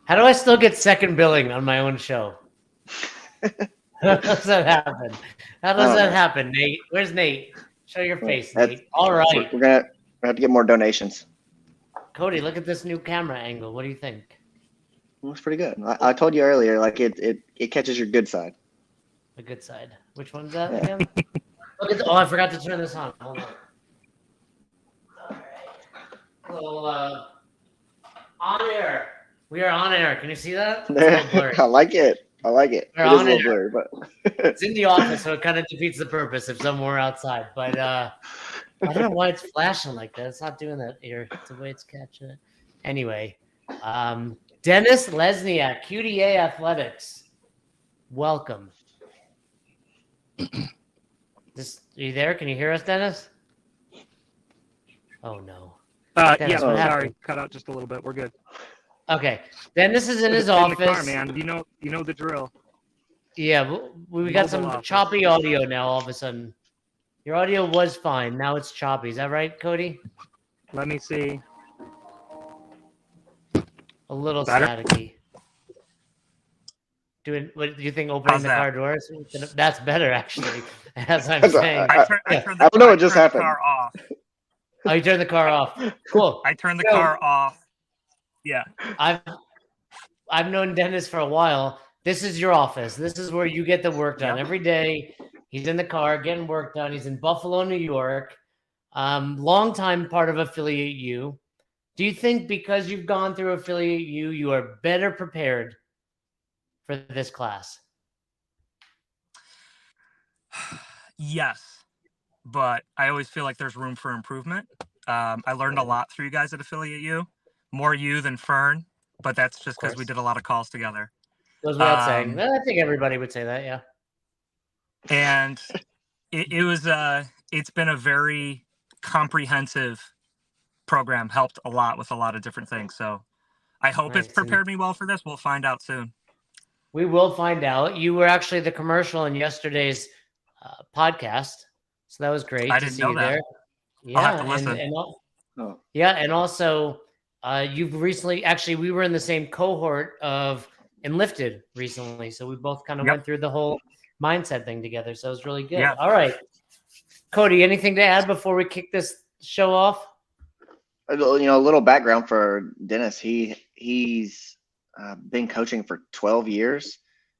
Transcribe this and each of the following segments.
How do I still get second billing on my own show? How does that happen? How does that happen, Nate? Where's Nate? Show your face, Nate. All right. We're gonna have to get more donations. Cody, look at this new camera angle. What do you think? It's pretty good. I told you earlier, like it catches your good side. The good side. Which one's that again? Look at I forgot to turn this on. Hold on. All right. Well, on air. We are on air. Can you see that? It's a little blurry. I like it. We're it is a little blurry, but it's in the office, so it kind of defeats the purpose if someone were outside. But I don't know why it's flashing like that. It's not doing that here. It's the way it's catching it. Anyway, Dennis Lesniak, QDA Athletics. Welcome. Are you there? Can you hear us, Dennis? Oh no. Yeah, sorry, cut out just a little bit. We're good. Okay. Dennis is in his office. The car, man. You know the drill. Yeah, we got some choppy audio now. All of a sudden, your audio was fine. Now it's choppy. Is that right, Cody? Let me see. A little staticky. What do you think? Opening the car doors? That's better, actually. As I'm saying. I don't know what just happened. Car off. Oh, you turned the car off. Cool. I turned the car off. Yeah. I've known Dennis for a while. This is your office. This is where you get the work done every day. He's in the car getting work done. He's in Buffalo, New York. Longtime part of Affiliate U. Do you think because you've gone through Affiliate U, you are better prepared for this class? Yes, but I always feel like there's room for improvement. I learned a lot through you guys at Affiliate U. More you than Fern, but that's just because we did a lot of calls together. Goes without saying. I think everybody would say that, yeah. And it's been a very comprehensive program, helped a lot with a lot of different things. So I hope it's prepared me well for this. We'll find out soon. We will find out. You were actually the commercial in yesterday's podcast, so that was great to see you there. Yeah, I'll have to listen. And also you've recently we were in the same cohort of Enlifted recently, so we both kind of went through the whole mindset thing together. So it was really good. Yeah. All right, Cody, anything to add before we kick this show off? A little background for Dennis. He's been coaching for 12 years.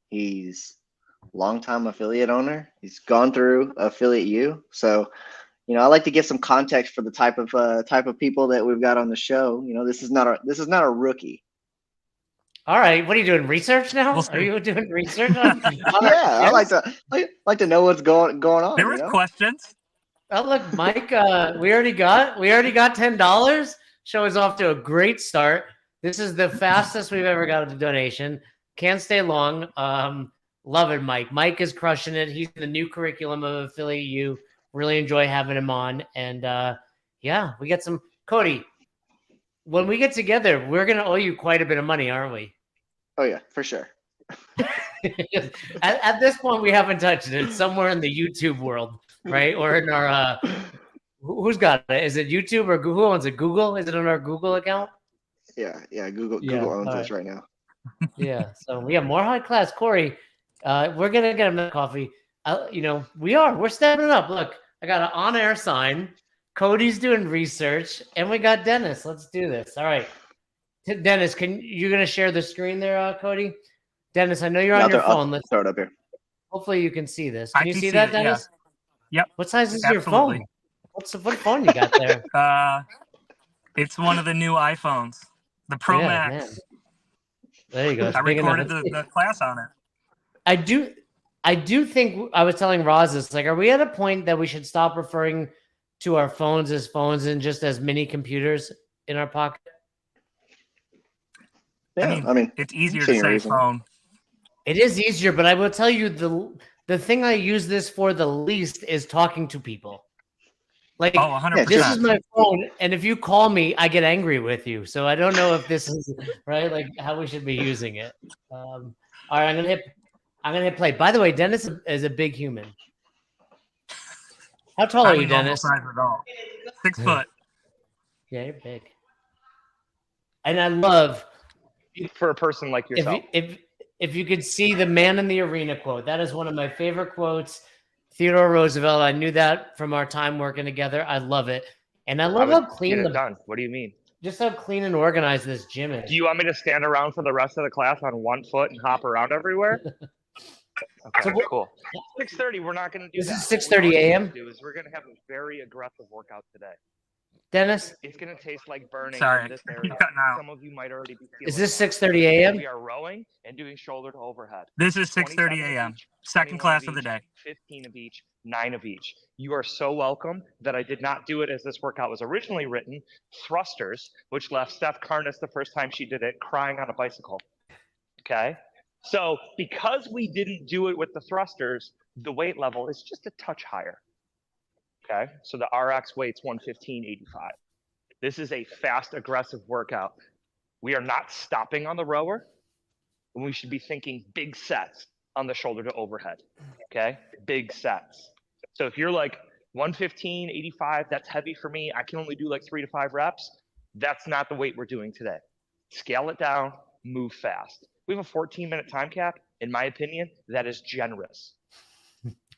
He's longtime affiliate owner. He's gone through Affiliate U. So, I like to give some context for the type of people that we've got on the show. This is not a rookie. All right, what are you doing? Research now? Are you doing research? I like to know what's going on. There was questions. Oh look, Mike. We already got $10. Show is off to a great start. This is the fastest we've ever got a donation. Can't stay long. Love it, Mike. Mike is crushing it. He's in the new curriculum of Affiliate U. Really enjoy having him on. And we get some. Cody, when we get together, we're going to owe you quite a bit of money, aren't we? Oh, yeah, for sure. At this point, we haven't touched it. It's somewhere in the YouTube world, right? Or in our who's got it? Is it YouTube or Google? Who owns it? Google? Is it on our Google account? Yeah. Google owns us right now. Yeah. So we have more high class. Corey, we're gonna get him a coffee. We're stepping up. Look, I got an on-air sign. Cody's doing research, and we got Dennis. Let's do this. All right, Dennis, you're gonna share the screen there, Cody? Dennis, I know you're on your phone. Let's throw it up here. Hopefully you can see this. Can you see that, Dennis? Yeah. Yep. What size is your phone? What phone you got there? It's one of the new iPhones, the Pro Max. Man. There you go. I recorded the class on it. I do think I was telling Roz this. Like, are we at a point that we should stop referring to our phones as phones and just as mini computers in our pocket? Yeah, I mean it's easier to say phone. It is easier, but I will tell you the thing I use this for the least is talking to people. Like, 100%. This is my phone, and if you call me, I get angry with you. So I don't know if this is right, like how we should be using it. All right, I'm gonna hit play. By the way, Dennis is a big human. How tall are you, Dennis? Size at all. 6 foot. Yeah, you're big. And I love for a person like yourself. If you could see the man in the arena quote, that is one of my favorite quotes. Theodore Roosevelt. I knew that from our time working together. I love it, and I love how clean done. What do you mean? Just how clean and organized this gym is. Do you want me to stand around for the rest of the class on one foot and hop around everywhere? Okay, cool. 6:30. We're not going to do that. This is 6:30 a.m. We're going to have a very aggressive workout today. Dennis, it's going to taste like burning Sorry, in this area. Some of you might already be feeling. Is this 6:30 a.m.? We are rowing and doing shoulder to overhead. This is 6:30 a.m. Second class of the day. 15 of each, 9 of each. You are so welcome that I did not do it as this workout was originally written. Thrusters, which left Steph Karnas the first time she did it crying on a bicycle. Okay. So because we didn't do it with the thrusters, the weight level is just a touch higher. Okay, so the RX weight's 115.85. This is a fast, aggressive workout. We are not stopping on the rower, and we should be thinking big sets on the shoulder to overhead. Okay, big sets. So if you're like 115.85, that's heavy for me. I can only do like 3 to 5 reps. That's not the weight we're doing today. Scale it down, move fast. We have a 14-minute time cap. In my opinion, that is generous.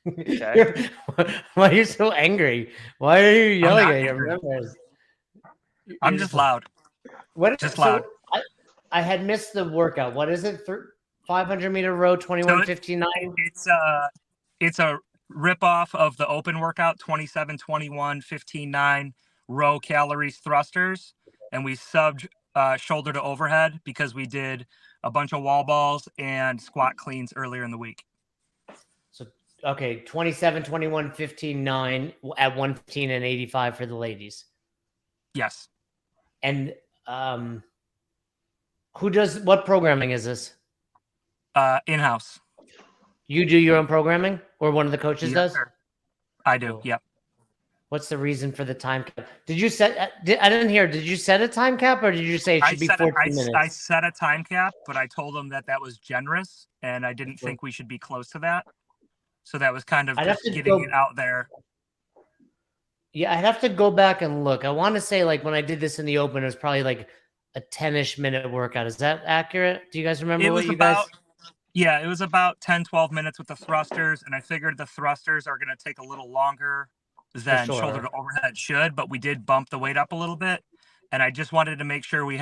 Okay. Why are you so angry? Why are you yelling at your members? I'm just loud. What? Just loud. I had missed the workout. What is it? 500-meter row, 21:59. It's a rip off of the open workout, 27, 21, 15, 9 calories thrusters, and we subbed shoulder to overhead because we did a bunch of wall balls and squat cleans earlier in the week. So okay, 27, 21, 15, 9 at 115 and 85 for the ladies. Yes. And what programming is this? In-house. You do your own programming, or one of the coaches does? Sir. I do. Cool. Yep. What's the reason for the time cap? Did you set? I didn't hear. Did you set a time cap, or did you say it should be 14 minutes? I set a time cap, but I told them that was generous, and I didn't think we should be close to that. So that was kind of just getting it out there. Yeah, I'd have to go back and look. I want to say, like, when I did this in the open, it was probably like a 10-ish minute workout. Is that accurate? Do you guys remember what you guys? Yeah, it was about 10, 12 minutes with the thrusters, and I figured the thrusters are going to take a little longer than shoulder to overhead should, but we did bump the weight up a little bit, and I just wanted to make sure we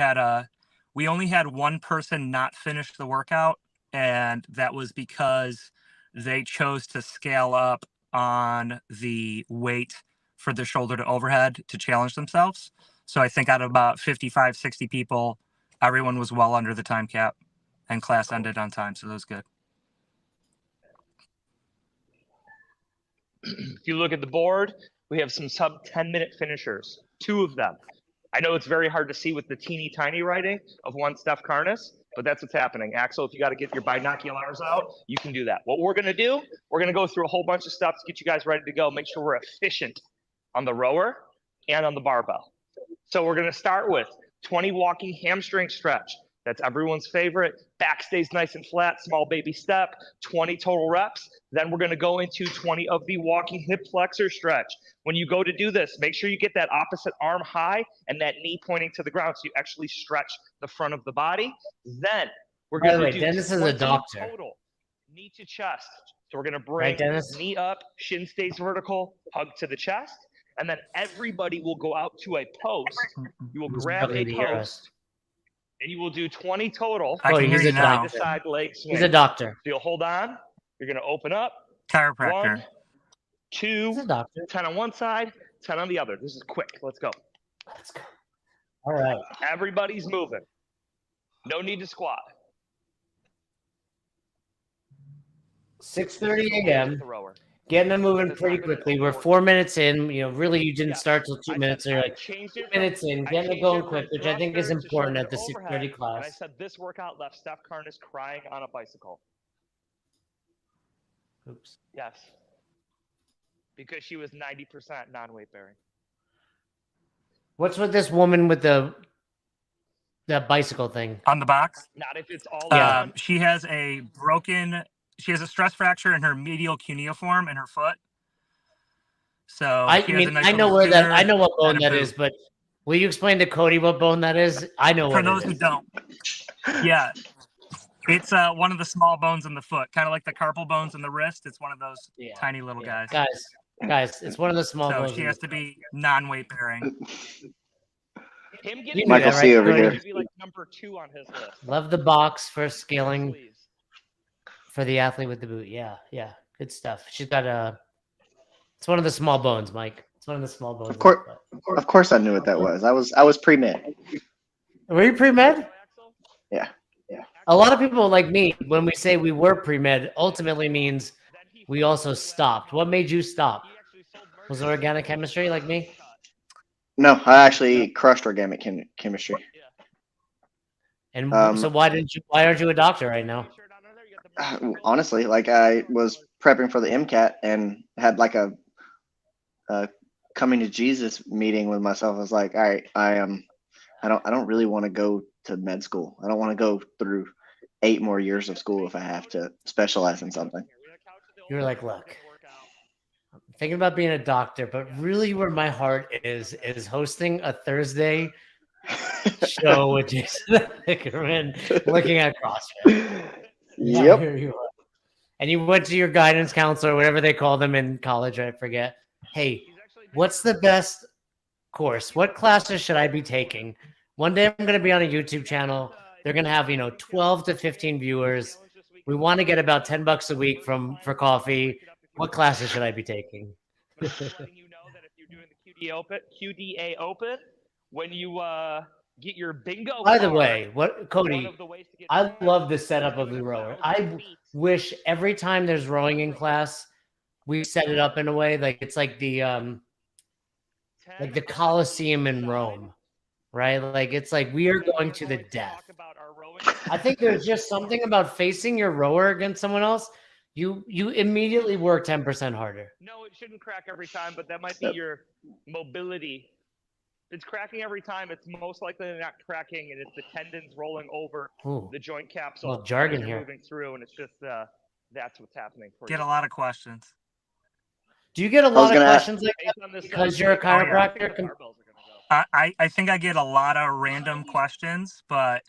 only had one person not finish the workout, and that was because they chose to scale up on the weight for the shoulder to overhead to challenge themselves. So I think out of about 55, 60 people, everyone was well under the time cap, and class ended on time. So that was good. If you look at the board, we have some sub 10-minute finishers, 2 of them. I know it's very hard to see with the teeny tiny writing of one Steph Karnas, but that's what's happening. Axel, if you got to get your binoculars out, you can do that. What we're going to do, we're going to go through a whole bunch of stuff to get you guys ready to go. Make sure we're efficient on the rower and on the barbell. So we're going to start with 20 walking hamstring stretch. That's everyone's favorite. Back stays nice and flat, small baby step, 20 total reps. Then we're going to go into 20 of the walking hip flexor stretch. When you go to do this, make sure you get that opposite arm high and that knee pointing to the ground so you actually stretch the front of the body. Then we're going to do Dennis is a doctor. Total knee to chest. So we're going to bring knee up, shin stays vertical, hug to the chest. And then everybody will go out to a post. You will grab a post. And you will do 20 total. I can hear you now. Side to side leg swing. He's a doctor. So you'll hold on. You're going to open up. Chiropractor. 1, 2, 10 on one side, 10 on the other. This is quick. Let's go. Let's go. All right. Everybody's moving. No need to squat. 6:30 a.m. Getting them moving pretty quickly. We're 4 minutes in. You know, really, you didn't start till 2 minutes. Or like 2 minutes in, getting it going quick, which I think is important at the 6:30 class. And I said this workout left Steph Karnas crying on a bicycle. Oops. Yes. Because she was 90% non-weight bearing. What's with this woman with that bicycle thing on the box? Not if it's all. She has a stress fracture in her medial cuneiform in her foot. So I know what bone that is, but will you explain to Cody what bone that is? I know for those who don't. Yeah. It's one of the small bones in the foot, kind of like the carpal bones in the wrist. It's one of those tiny little guys. Guys, it's one of the small So bones. she has to be non-weight bearing. Him You getting knew Michael that, C right, over Cody? here. would be like number 2 on his list. Love the box for scaling Sleeves. for the athlete with the boot. Yeah, good stuff. She's got it's one of the small bones, Mike. It's one of the small bones. Of course, I knew what that was. I was pre-med. Were you pre-med? Yeah. A lot of people like me, when we say we were pre-med, ultimately means we also stopped. What made you stop? Was it organic chemistry like me? No, I actually crushed organic chemistry. And so why aren't you a doctor right now? Honestly, like I was prepping for the MCAT and had like a coming to Jesus meeting with myself. I was like, all right, I don't really want to go to med school. I don't want to go through 8 more years of school if I have to specialize in something. You were like, look, I'm thinking about being a doctor, but really where my heart is hosting a Thursday show with Jason Hickerman looking at CrossFit. Yeah, Yep. here you are. And you went to your guidance counselor, whatever they call them in college, I forget. Hey, what's the best course? What classes should I be taking? One day I'm going to be on a YouTube channel. They're going to have, 12 to 15 viewers. We want to get about $10 a week for coffee. What classes should I be taking? But I'm letting you know that if you're doing the QDA Open, when you get your bingo By the card, way, Cody, one of the ways to get I love the setup of the rower. I wish every time there's rowing in class, we set it up in a way like it's like the Colosseum in Rome, right? Like it's like we are going to the death. I think there's just something about facing your rower against someone else. You immediately work 10% harder. No, it shouldn't crack every time, but that might be your mobility. If it's cracking every time, it's most likely not cracking, and it's the tendons rolling over the joint capsule. Well, jargon as you're here. Moving through, and it's just that's what's happening for Get you. a lot of questions. Do you get a lot of questions like that because you're a chiropractor? I think I get a lot of random questions, but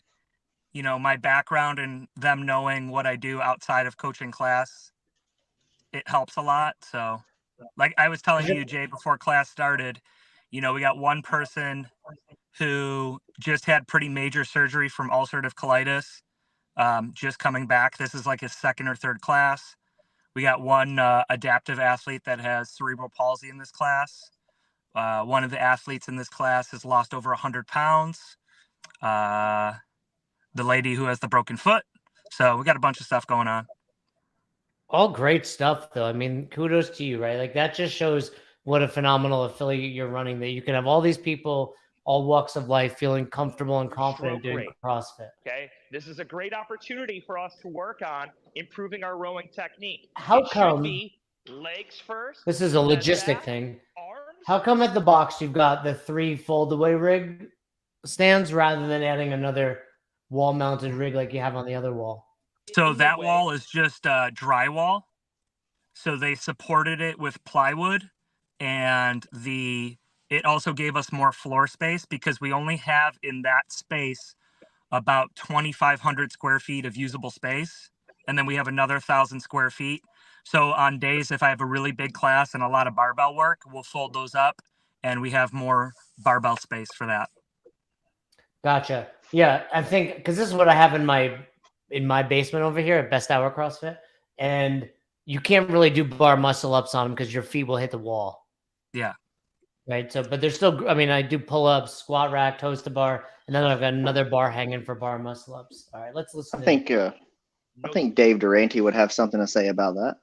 my background and them knowing what I do outside of coaching class, it helps a lot. So like I was telling you, Jay, before class started, we got one person who just had pretty major surgery from ulcerative colitis, just coming back. This is like his 2nd or 3rd class. We got one adaptive athlete that has cerebral palsy in this class. One of the athletes in this class has lost over 100 pounds. The lady who has the broken foot. So we got a bunch of stuff going on. All great stuff, though. I mean, kudos to you, right? Like that just shows what a phenomenal affiliate you're running, that you can have all these people, all walks of life, feeling comfortable and confident doing CrossFit. Okay, this is a great opportunity for us to work on improving our rowing technique. How it come? Should be legs first. This is a logistic back, thing. Arms. How come at the box you've got the 3 fold-away rig stands rather than adding another wall-mounted rig like you have on the other wall? So that wall is just drywall. So they supported it with plywood, and it also gave us more floor space because we only have in that space about 2,500 square feet of usable space. And then we have another 1,000 square feet. So on days, if I have a really big class and a lot of barbell work, we'll fold those up and we have more barbell space for that. Gotcha. Yeah, I think because this is what I have in my basement over here at Best Hour CrossFit, and you can't really do bar muscle ups on them because your feet will hit the wall. Yeah. Right. So, but there's still, I mean, I do pull ups, squat rack, toes to bar, and then I've got another bar hanging for bar muscle ups. All right, let's listen. I think Dave Durante would have something to say about that.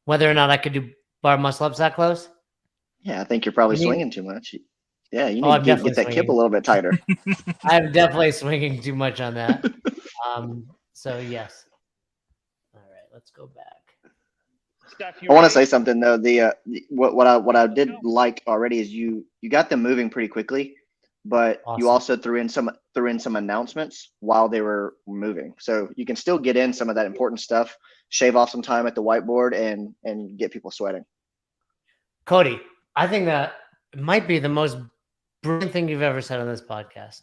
Whether or not I could do bar muscle ups that close? Yeah, I think you're probably swinging too much. Yeah, you Oh, need to get that kip a little bit tighter. I'm definitely swinging too much on that. So yes. All right, let's go back. Steph, I want to say something though. What I did like already is you got them moving pretty quickly, but Awesome. you also threw in some announcements while they were moving, so you can still get in some of that important stuff, shave off some time at the whiteboard, and get people sweating. Cody, I think that might be the most brilliant thing you've ever said on this podcast.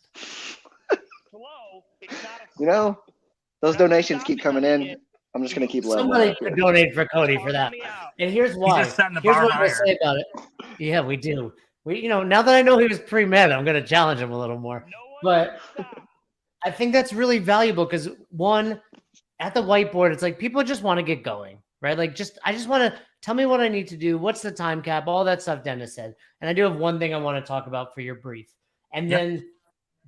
Hello. it's not a You know, those Now, donations stop keep coming doing in. it. I'm just gonna keep leveling Somebody up could here. donate for Cody for that. Call me out. And here's why. just setting the Here's bar what I'll higher. say about it. Yeah, we do. Now that I know he was pre-med, I'm going to challenge him a little more. No one But can stop. I think that's really valuable because one, at the whiteboard, it's like people just want to get going, right? Like I just want to tell me what I need to do. What's the time cap? All that stuff Dennis said. And I do have one thing I want to talk about for your brief. And Yep.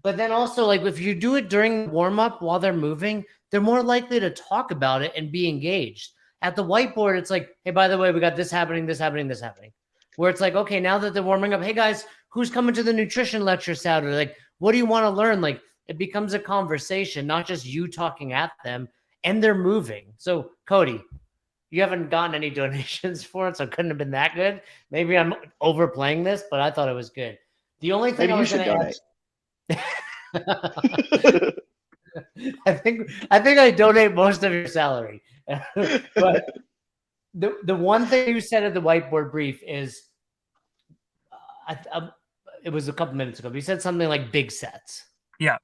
but then also like if you do it during warm up while they're moving, they're more likely to talk about it and be engaged. At the whiteboard, it's like, hey, by the way, we got this happening, this happening, this happening. Where it's like, okay, now that they're warming up, hey guys, who's coming to the nutrition lecture Saturday? Like, what do you want to learn? Like, it becomes a conversation, not just you talking at them, and they're moving. So, Cody, you haven't gotten any donations for it, so it couldn't have been that good. Maybe I'm overplaying this, but I thought it was good. The only thing Maybe I you was should going to donate. I think I donate most of your salary. But the one thing you said at the whiteboard brief is, it was a couple minutes ago. But you said something like big sets. Yeah.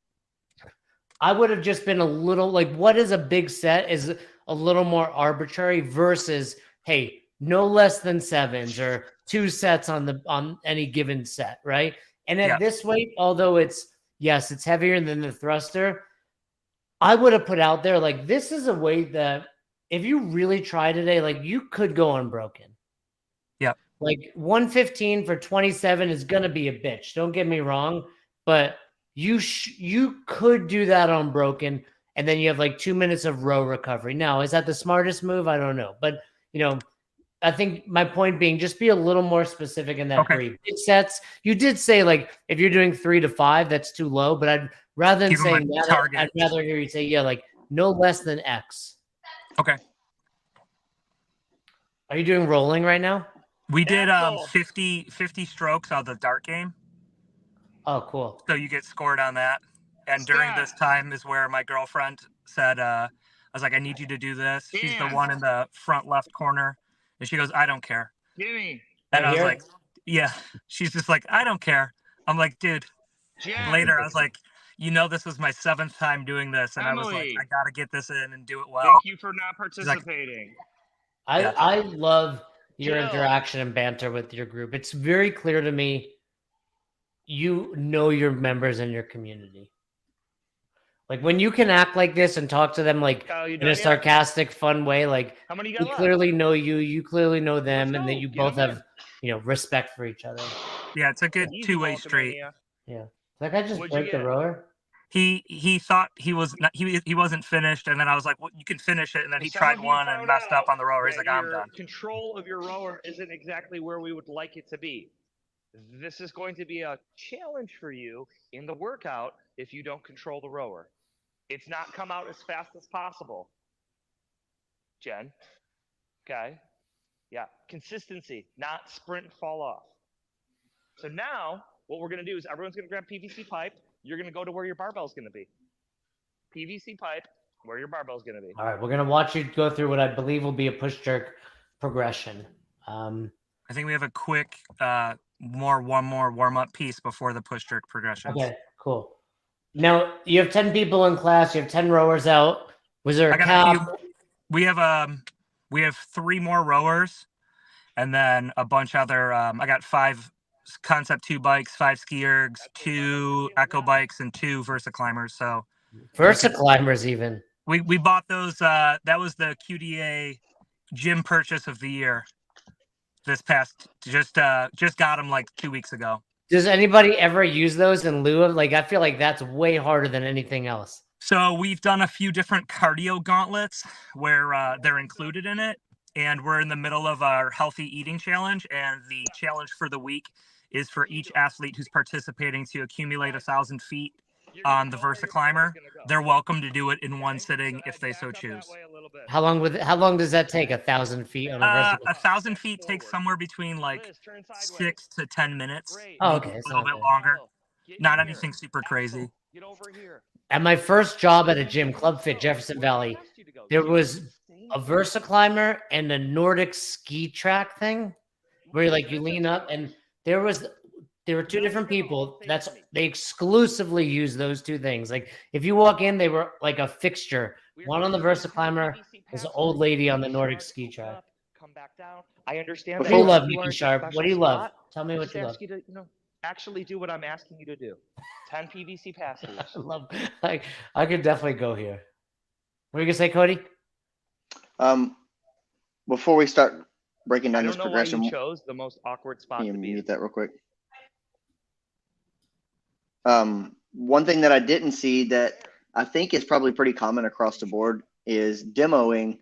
I would have just been a little like, what is a big set? Is a little more arbitrary versus, hey, no less than sevens or 2 sets on any given set, right? And at this weight, although it's heavier than the thruster, I would have put out there like this is a weight that if you really try today, like you could go unbroken. Yep. Like 115 for 27 is gonna be a bitch. Don't get me wrong, but you could do that unbroken, and then you have like 2 minutes of row recovery. Now, is that the smartest move? I don't know, but I think my point being, just be a little more specific in that brief. Big sets. You did say like if you're doing 3 to 5, that's too low. But I'd rather than saying that, I'd rather hear you say like no less than X. Okay. Are you doing rolling right now? We did 50 strokes out of the dart game. Oh, cool. So you get scored on that. And during this time is where my girlfriend said, I was like, I need you to do this. She's the one in the front left corner. And she goes, I don't care. Gimme. And I was like, yeah. She's just like, I don't care. I'm like, dude. Later, I was like, this was my 7th time doing this. And Emily, I was like, I got to get this in and do it well. Thank you for not participating. Like, I love your interaction and banter with your group. It's very clear to me you know your members in your community. Like when you can act like this and talk to them like in a sarcastic, fun way, like how many you clearly know you clearly know them, and that you both have respect for each other. Yeah, it's a good two-way street. Yeah, like I just break the rower. He thought he wasn't finished, and then I was like, well, you can finish it, and then he tried one and messed up on the rower. He's like, I'm done. Control of your rower isn't exactly where we would like it to be. This is going to be a challenge for you in the workout if you don't control the rower. It's not come out as fast as possible. Jen. Okay. Yeah. Consistency, not sprint and fall off. So now what we're going to do is everyone's going to grab PVC pipe. You're going to go to where your barbell is going to be. PVC pipe, where your barbell is going to be. All right. We're going to watch you go through what I believe will be a push jerk progression. I think we have a quick one more warm-up piece before the push jerk progression. Okay, cool. Now you have 10 people in class. You have 10 rowers out. Was there a cap? We have 3 more rowers, and then a bunch other. I got 5 Concept 2 bikes, 5 ski ergs, 2 echo bikes, and 2 Versa climbers. So Versa climbers even. We bought those. That was the QDA gym purchase of the year. This past just got them like 2 weeks ago. Does anybody ever use those in lieu of, like, I feel like that's way harder than anything else. So we've done a few different cardio gauntlets where they're included in it. And we're in the middle of our healthy eating challenge. And the challenge for the week is for each athlete who's participating to accumulate 1,000 feet on the Versa climber. They're welcome to do it in one sitting if they so choose. How long does that take? 1,000 feet on a Versa? 1,000 feet takes somewhere between like 6 to 10 minutes. Oh, okay. A little bit longer. Not anything super crazy. At my first job at a gym, Club Fit, Jefferson Valley, there was a Versa climber and a Nordic ski track thing where like you lean up, and there was There were two different people. They exclusively use those two things. Like if you walk in, they were like a fixture. One on the Versa Climber was an old lady on the Nordic ski track. Come back down. I understand. What do you Before- love, you are Mickey at your Sharp? What do you special love? spot. Tell me what Just you love. ask you to, actually do what I'm asking you to do. 10 PVC pass I throughs. love. Like I could definitely go here. What are you gonna say, Cody? Before we start breaking I down this don't know why progression, you chose the most awkward spot can you to be in. mute that real quick? One thing that I didn't see that I think is probably pretty common across the board is demoing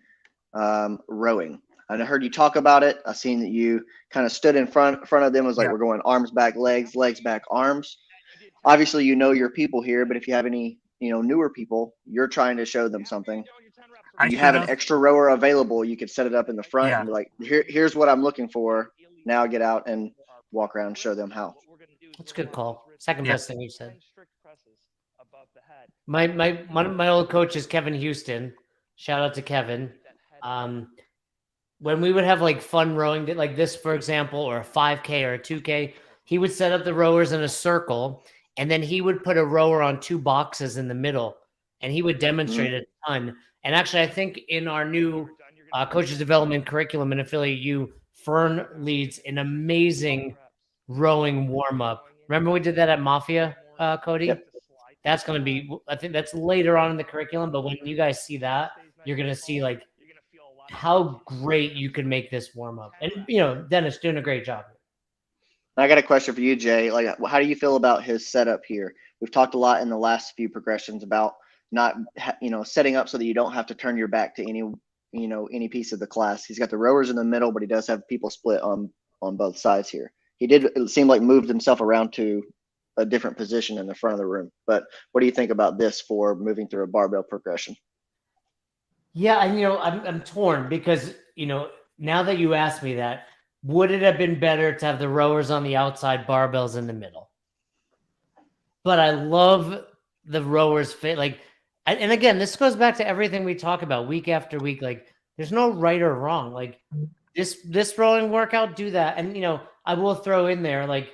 rowing. I heard you talk about it. I seen that you kind of stood in front of them. It was like, Yeah. we're going arms back, legs back, arms. Obviously, you know your people here, but if you have any, newer people, you're trying to show them something. I You have an should've. extra rower available. You could set it up in the front Yeah. and be like, here's what I'm looking for. Now get out and walk around and show them how. That's a good call. Second Yeah. best thing you said. One of my old coaches, Kevin Houston. Shout out to Kevin. When we would have like fun rowing, like this, for example, or a 5K or a 2K, he would set up the rowers in a circle, and then he would put a rower on two boxes in the middle, and he would demonstrate a ton. And actually, I think in our new coaches development curriculum in Affiliate U, Fern leads an amazing rowing warm up. Remember we did that at Mafia, Cody? Yep. That's going to be, I think that's later on in the curriculum, but when you guys see that, you're going to see like how great you can make this warm up. And, Dennis doing a great job. I got a question for you, Jay. Like, how do you feel about his setup here? We've talked a lot in the last few progressions about not, setting up so that you don't have to turn your back to any piece of the class. He's got the rowers in the middle, but he does have people split on both sides here. He did, it seemed like, moved himself around to a different position in the front of the room. But what do you think about this for moving through a barbell progression? Yeah, and I'm torn because now that you asked me that, would it have been better to have the rowers on the outside, barbells in the middle? But I love the rowers fit. And again, this goes back to everything we talk about week after week. Like, there's no right or wrong. Like this rowing workout, do that. And I will throw in there like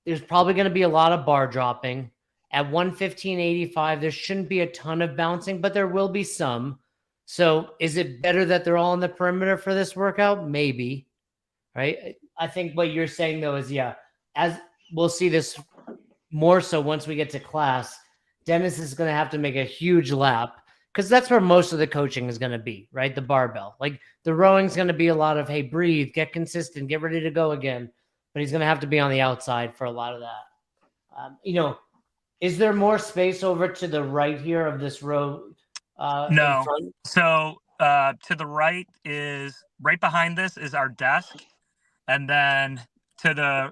there's probably going to be a lot of bar dropping. At 115.85, there shouldn't be a ton of bouncing, but there will be some. So is it better that they're all on the perimeter for this workout? Maybe, right? I think what you're saying, though, is, as we'll see this more so once we get to class, Dennis is going to have to make a huge lap because that's where most of the coaching is going to be, right? The barbell. Like the rowing's going to be a lot of, hey, breathe, get consistent, get ready to go again. But he's going to have to be on the outside for a lot of that. Is there more space over to the right here of this row? No. So to the right behind this is our desk. And then to the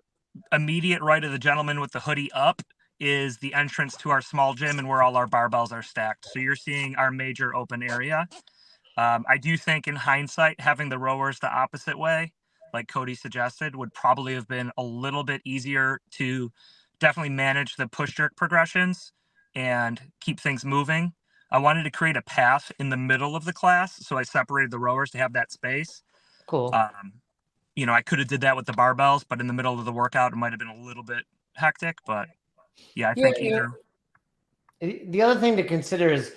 immediate right of the gentleman with the hoodie up is the entrance to our small gym and where all our barbells are stacked. So you're seeing our major open area. I do think in hindsight, having the rowers the opposite way, like Cody suggested, would probably have been a little bit easier to definitely manage the push jerk progressions and keep things moving. I wanted to create a path in the middle of the class, so I separated the rowers to have that space. Cool. I could have did that with the barbells, but in the middle of the workout, it might have been a little bit hectic. But I think either. The other thing to consider is,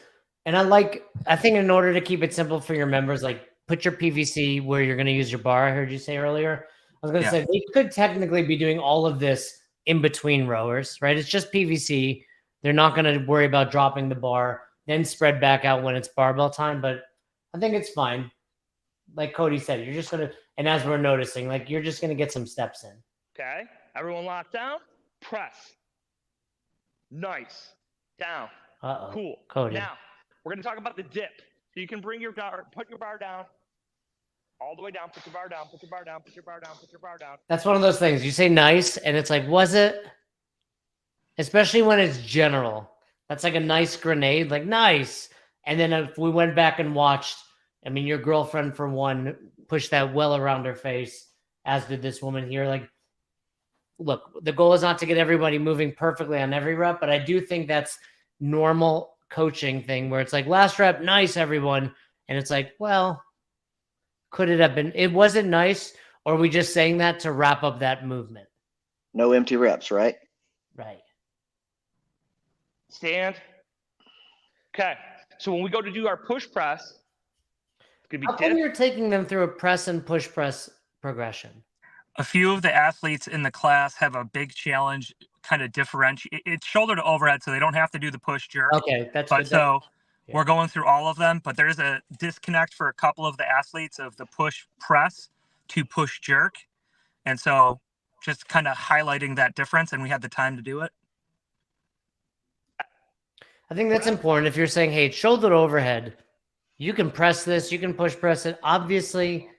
and I think in order to keep it simple for your members, like put your PVC where you're going to use your bar. I heard you say earlier. I was going to say they could technically be doing all of this in between rowers, right? It's just PVC. They're not going to worry about dropping the bar, then spread back out when it's barbell time. But I think it's fine. Like Cody said, you're just going to, and as we're noticing, like you're just going to get some steps in. Okay. Everyone locked down. Press. Nice. Down. Uh-oh. Cool. Cody. Now, we're going to talk about the dip. So you can bring your bar, put your bar down. All the way down, put your bar down, put your bar down, put your bar down, put your bar down. That's one of those things. You say nice, and it's like, was it? Especially when it's general. That's like a nice grenade, like nice. And then if we went back and watched, I mean, your girlfriend, for one, pushed that well around her face, as did this woman here. Like, look, the goal is not to get everybody moving perfectly on every rep, but I do think that's normal coaching thing where it's like, last rep, nice, everyone. And it's like, well, could it have been? It wasn't nice, or are we just saying that to wrap up that movement? No empty reps, right? Right. Stand. Okay. So when we go to do our push press, it's gonna How be come dip. you're taking them through a press and push press progression? A few of the athletes in the class have a big challenge, kind of differentiate. It's shoulder to overhead, so they don't have to do the push jerk. Okay, that's But good. so yeah. we're going through all of them, but there's a disconnect for a couple of the athletes of the push press to push jerk. And so just kind of highlighting that difference, and we had the time to do it. I think that's important. If you're saying, hey, it's shoulder to overhead, you can press this, you can push press it. Obviously,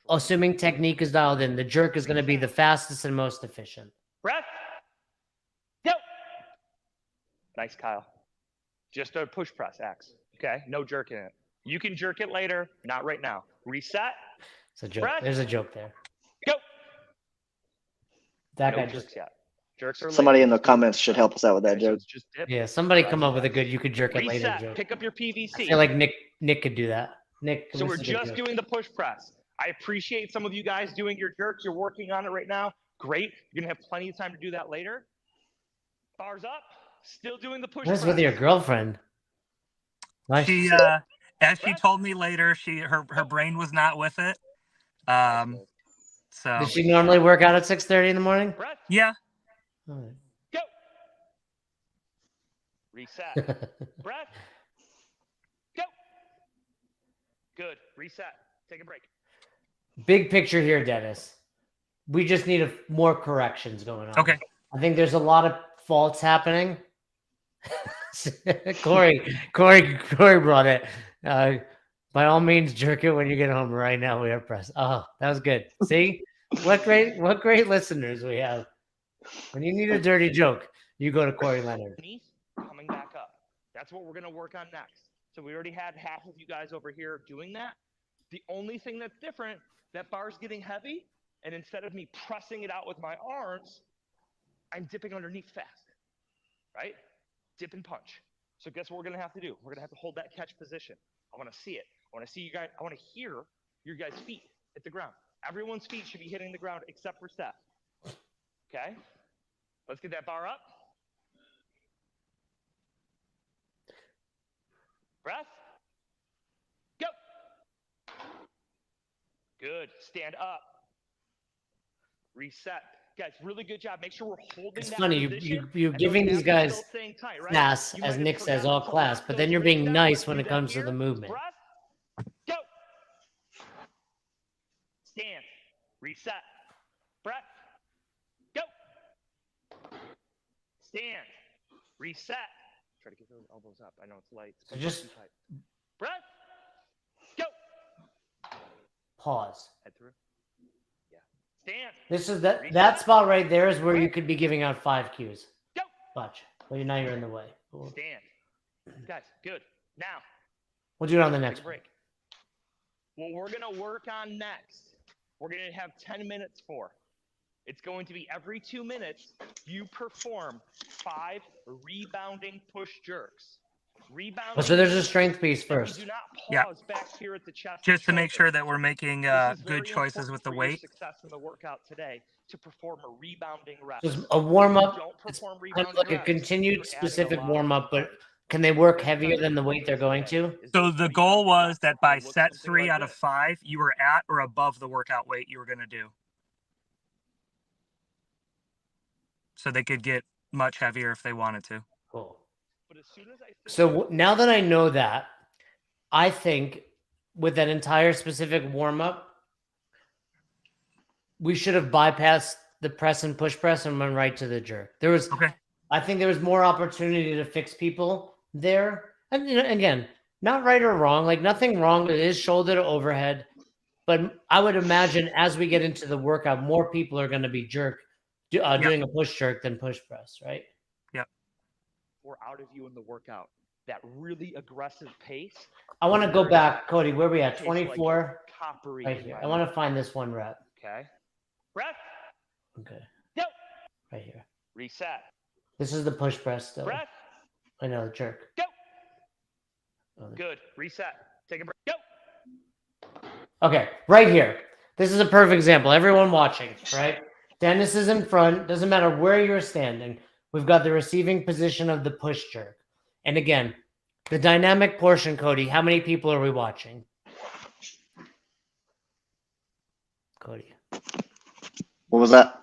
assuming technique is dialed in, the jerk is going to be the fastest and most efficient. Breath. Go. Nice, Kyle. Just a push press, X. Okay, no jerk in it. You can jerk it later, not right now. Reset. It's a joke. Breath. There's a joke there. Go. That No guy jerks just yet. Jerks are Somebody later. in the comments should help us out with that Okay, so joke. it's just dip. yeah. Somebody come Press. up with a good. You could jerk it later Reset. joke. Pick up your PVC. I feel like Nick could do that. Nick. So we're what's a good just joke? doing the push press. I appreciate some of you guys doing your jerks. You're working on it right now. Great. You're gonna have plenty of time to do that later. Bars up. Still doing the push What's press. with your girlfriend? Nice. She, as she told me later, her brain was not with it. So Does she normally work out at 6:30 in the morning? Breath. yeah, All right. Go. Reset. Breath. Go. Good. Reset. Take a break. Big picture here, Dennis. We just need more corrections going on. okay. I think there's a lot of faults happening. Corey brought it. By all means, jerk it when you get home. Right now, we are pressed. Oh, that was good. See, what great listeners we have. When you need a dirty joke, you go to Corey Leonard. Knee coming back up. That's what we're going to work on next. So we already had half of you guys over here doing that. The only thing that's different, that bar's getting heavy, and instead of me pressing it out with my arms, I'm dipping underneath fast, right? Dip and punch. So guess what we're going to have to do? We're going to have to hold that catch position. I want to see it. I want to see you guys. I want to hear your guys' feet hit the ground. Everyone's feet should be hitting the ground except for Steph. Okay? Let's get that bar up. Breath. Go. Good. Stand up. Reset. Guys, really good job. Make sure we're holding It's that funny position. you're I know giving the these abs are guys still staying tight, right? class, You might as have Nick says, forgotten all to class, lock but those then you're ribs being down. nice Let's when do it that comes to here. the movement. Breath. Go. Stand. Reset. Breath. Go. Stand. Reset. Try to get those elbows up. I know it's light. So just too tight. Breath. Go. pause. Head through. Yeah. Stand. This is that spot right there is where you could be giving out 5 cues. Go. Watch. Well, now you're in the way. Stand. Guys, good. Now, We'll do it on the take next a one. break. What we're going to work on next, we're going to have 10 minutes for. It's going to be every 2 minutes, you perform 5 rebounding push jerks. Rebounding. Oh, so there's a strength piece that we first. do not Yeah. pause back here at the chest. Just to and make sure shoulders. that we're making This is good very choices with important the for your weight. success in the workout today to perform a rebounding rep. Just a warm up. Don't It's perform kind rebounding of like a reps, continued you're adding a specific lot warm of up, but time. can they work heavier than the weight they're going to? So the goal was that by set 3 out of 5, you were at or above the workout weight you were going to do. So they could get much heavier if they wanted to. Cool. But as soon as I So now that I know that, I think with that entire specific warm up, we should have bypassed the press and push press and went right to the jerk. There was, Okay. I think there was more opportunity to fix people there. And again, not right or wrong, like nothing wrong. It is shoulder to overhead. But I would imagine as we get into the workout, more people are going to be doing a push jerk than push press, right? we're out of you in the workout. That really aggressive pace. I want to go back, Cody. Where are we at? Tastes like 24. coppery Right in here. my I want mouth. to find this one rep. Okay. Breath. Okay. Go. Right here. Reset. This is the push press still. Breath. I know, the jerk. Go. Oh, Good. Reset. Take a break. Go. Okay, right here. This is a perfect example. Everyone watching, right? Dennis is in front. Doesn't matter where you're standing. We've got the receiving position of the push jerk. And again, the dynamic portion, Cody, how many people are we watching? Cody. What was that?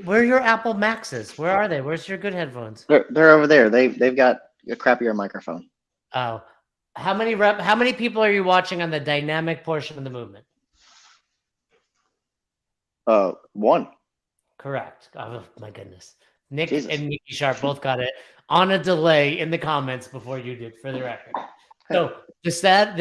Where are your Apple Maxes? Where are they? Where's your good headphones? They're over there. They've got a crappier microphone. Oh. How many people are you watching on the dynamic portion of the movement? One. Correct. Oh my goodness. Nick Jesus. and Nikki Sharp both got it on a delay in the comments before you did, for the record. So the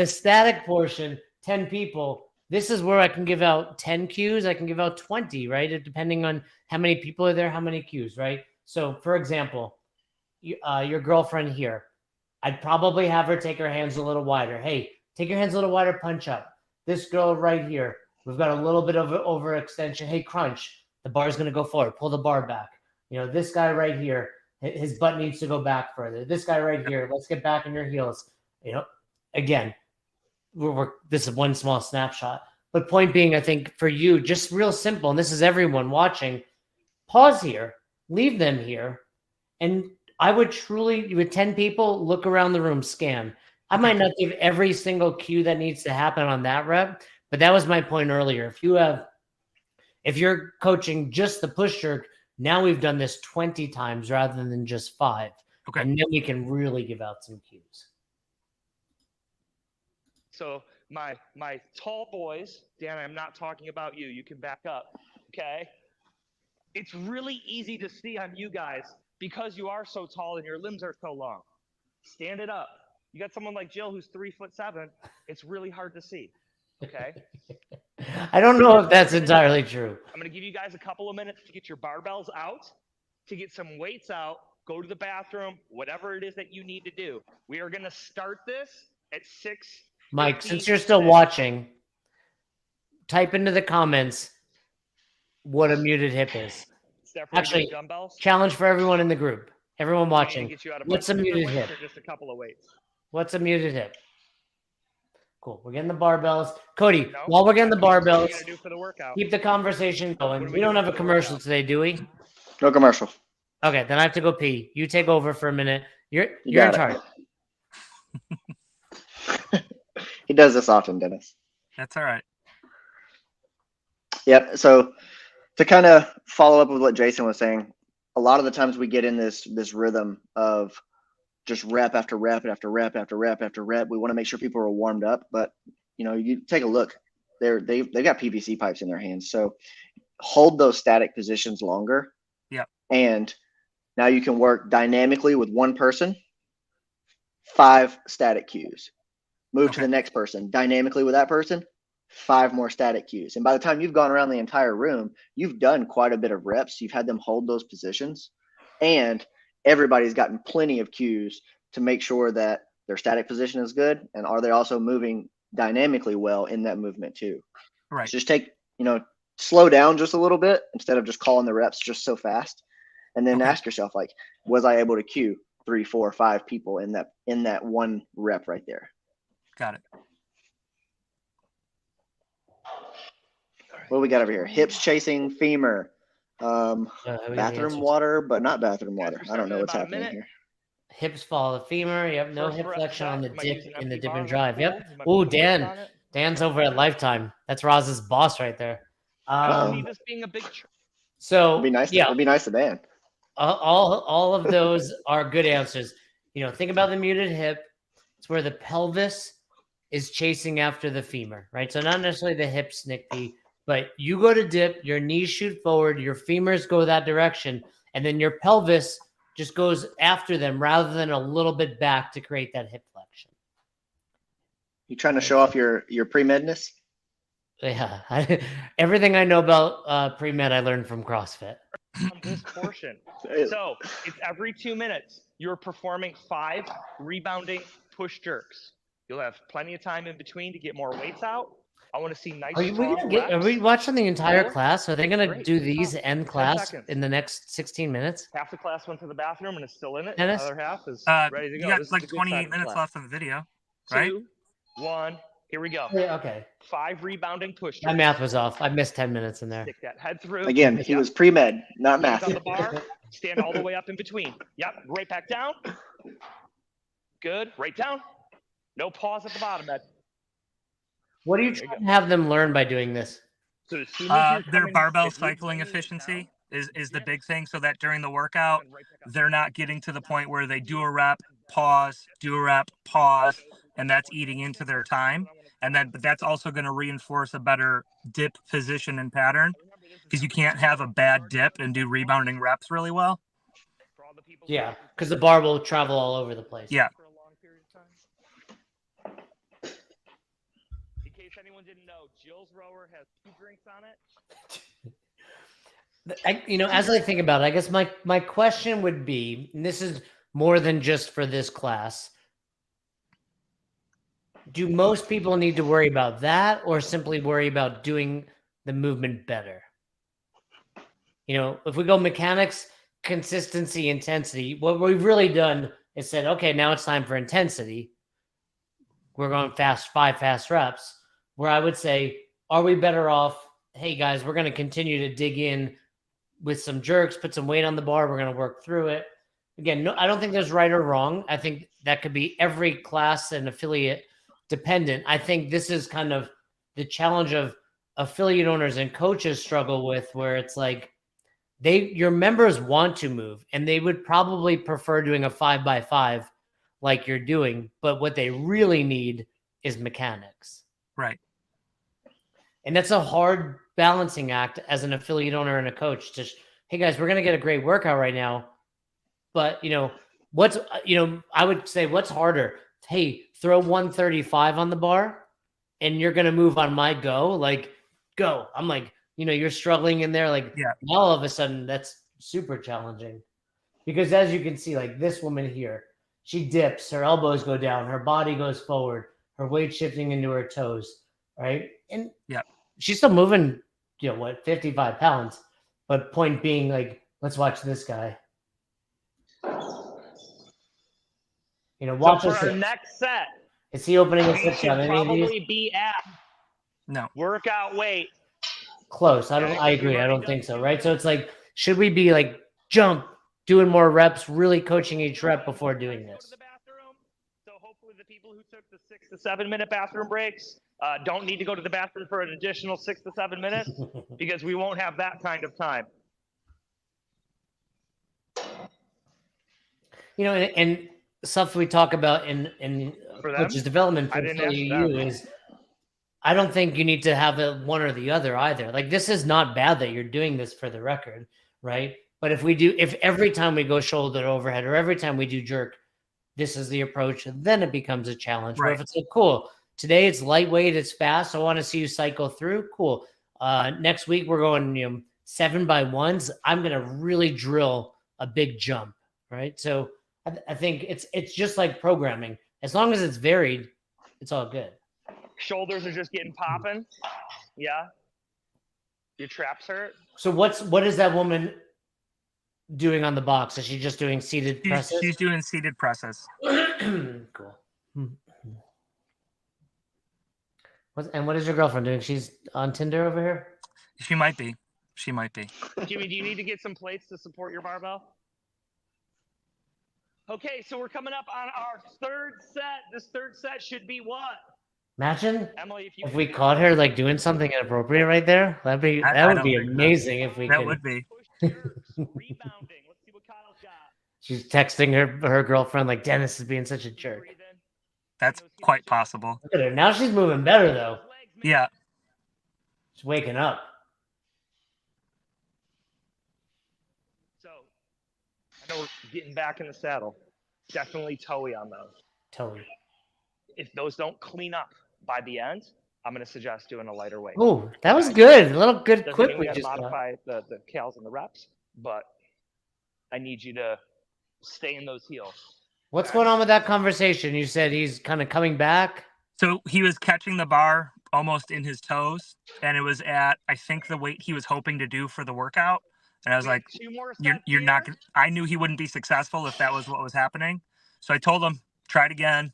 static portion, 10 people. This is where I can give out 10 cues. I can give out 20, right? Depending on how many people are there, how many cues, right? So, for example, your girlfriend here, I'd probably have her take her hands a little wider. Hey, take your hands a little wider, punch up. This girl right here, we've got a little bit of overextension. Hey, crunch. The bar's going to go forward. Pull the bar back. You know, this guy right here, his butt needs to go back further. This guy right here, let's get back in your heels. You know, again, this is one small snapshot. But point being, I think for you, just real simple, and this is everyone watching, pause here, leave them here, and I would truly, with 10 people, look around the room, scan. I might not give every single cue that needs to happen on that rep, but that was my point earlier. If you're coaching just the push jerk, now we've done this 20 times rather than just 5. Okay. And then we can really give out some cues. So my tall boys, Dan, I'm not talking about you. You can back up, okay? It's really easy to see on you guys because you are so tall and your limbs are so long. Stand it up. You got someone like Jill who's 3'7". It's really hard to see, okay? I don't know if that's entirely true. I'm going to give you guys a couple of minutes to get your barbells out, to get some weights out, go to the bathroom, whatever it is that you need to do. We are going to start this at 6. Mike, since you're still watching, type into the comments what a muted hip is. Actually, dumbbells. Challenge for everyone in the group. Everyone watching. Get you out of What's a muted hip? Just a couple of weights. What's a muted hip? Cool. We're getting the barbells. Cody, No, while we're getting the what barbells, you gotta do for the workout. keep the conversation going. What do We we don't do have a for the commercial workout? today, do we? No commercial. Okay, then I have to go pee. You take over for a minute. You're in got it. charge. He does this often, Dennis. That's all right. Yep. So to kind of follow up with what Jason was saying, a lot of the times we get in this rhythm of just rep after rep after rep after rep after rep. We want to make sure people are warmed up, but you take a look. They've got PVC pipes in their hands, so hold those static positions longer. Yep. And now you can work dynamically with one person. 5 static cues. Move to the next person dynamically with that person. 5 more static cues. And by the time you've gone around the entire room, you've done quite a bit of reps. You've had them hold those positions, and everybody's gotten plenty of cues to make sure that their static position is good. And are they also moving dynamically well in that movement too? Right. So just slow down just a little bit instead of just calling the reps just so fast. And then ask yourself, like, was I able to cue 3, 4, 5 people in that one rep right there? Got it. What do we got over here? Hips chasing femur. Bathroom water, but not bathroom water. I don't know what's happening here. Hips follow the femur. Yep, no First hip rep flexion on the set, might dip use an in the empty dip bar and on drive. the Yep. pool. You might Ooh, put weights on Dan. it. Dan's over at Lifetime. That's Roz's boss right there. I see this being a big So It'd be nice. yeah, It'd be nice to Dan. all of those are good answers. Think about the muted hip. It's where the pelvis is chasing after the femur, right? So not necessarily the hips, Nick B, but you go to dip, your knees shoot forward, your femurs go that direction, and then your pelvis just goes after them rather than a little bit back to create that hip flexion. You trying to show off your pre-medness? Yeah, everything I know about pre-med I learned from CrossFit. on this portion. So it's every 2 minutes. You're performing 5 rebounding push jerks. You'll have plenty of time in between to get more weights out. I want to see nice. Are we watching the entire class? Are they going to Great. do these end class seconds. in the next 16 minutes? Half the class went to the bathroom and is still in it. Dennis? The other half is ready to You go. got This is like the good 28 side of the minutes class. left of the video, right? 2, 1, Here we go. Yeah, okay. 5 rebounding push My jerks. math was off. I missed 10 minutes in there. Stick that head through. Again, he Yep. was pre-med, not Hands math. on the bar. Stand all the way up in between. Yep. Right back down. Good. Right down. No pause at the bottom, Ed. What are you trying to have them learn by doing this? So as soon as you're Their coming- barbell if you're cycling bringing it efficiency down, is the big thing, so that during the workout, and right back up. they're not getting to the point where they do a rep, pause, do a rep, pause, and that's eating into their time. And then, but that's also going to reinforce a better dip position and pattern, because you can't have a bad dip and do rebounding reps really well. Yeah, because the bar will travel all over the place. Yeah. For a long period of time. In case anyone didn't know, Jill's rower has 2 drinks on it. As I think about it, I guess my question would be, and this is more than just for this class, do most people need to worry about that or simply worry about doing the movement better? If we go mechanics, consistency, intensity, what we've really done is said, okay, now it's time for intensity. We're going fast, 5 fast reps, where I would say, are we better off? Hey guys, we're going to continue to dig in with some jerks, put some weight on the bar. We're going to work through it. Again, no, I don't think there's right or wrong. I think that could be every class and affiliate dependent. I think this is kind of the challenge of affiliate owners and coaches struggle with, where it's like your members want to move and they would probably prefer doing a 5x5 like you're doing, but what they really need is mechanics. Right. And that's a hard balancing act as an affiliate owner and a coach to, hey guys, we're going to get a great workout right now. But, I would say what's harder? Hey, throw 135 on the bar and you're going to move on my go. Like, go. I'm like, you're struggling in there. Like, yeah. Now all of a sudden that's super challenging. Because as you can see, like this woman here, she dips, her elbows go down, her body goes forward, her weight shifting into her toes, right? And yeah, she's still moving, 55 pounds. But point being, like, let's watch this guy. Watch so us. for our next set, Is he opening a we sit should on any of these? probably be at workout weight. Close. I agree. I don't think so. Right. So it's like, should we be like jump, doing more reps, really coaching each rep before doing this? So hopefully the people who took the 6 to 7 minute bathroom breaks don't need to go to the bathroom for an additional 6 to 7 minutes because we won't have that kind of time. And stuff we talk about in coaches development for you is, I don't think you need to have it one or the other either. Like, this is not bad that you're doing this, for the record, right? But if every time we go shoulder to overhead or every time we do jerk, this is the approach, then it becomes a challenge. Right. Where if it's like, cool, today it's lightweight, it's fast, I want to see you cycle through, cool. Next week we're going 7x1s. I'm going to really drill a big jump, right? So I think it's just like programming. As long as it's varied, it's all good. Shoulders are just getting popping. Yeah. Your traps hurt. So what is that woman doing on the box? Is she just doing seated presses? She's doing seated presses. Cool. What is your girlfriend doing? She's on Tinder over here? She might be. Jimmy, do you need to get some plates to support your barbell? Okay, so we're coming up on our 3rd set. This 3rd set should be what? Imagine Emily, if we caught her like doing something inappropriate right there. That would be amazing if we could. That would be. Rebounding. Let's see what Kyle's got. She's texting her girlfriend like, Dennis is being such a jerk. That's quite possible. Look at her. Now she's moving better though. Yeah. She's waking up. So, I know we're getting back in the saddle. Definitely toey on those. Totally. If those don't clean up by the end, I'm going to suggest doing a lighter weight. Oh, that was good. A little good Doesn't quick. mean We we just modify the cals and the reps, but I need you to stay in those heels. What's going on with that conversation? You said he's kind of coming back. So he was catching the bar almost in his toes, and it was at, I think, the weight he was hoping to do for the workout. And I was like, you're not gonna, I knew he wouldn't be successful if that was what was happening. So I told him, try it again.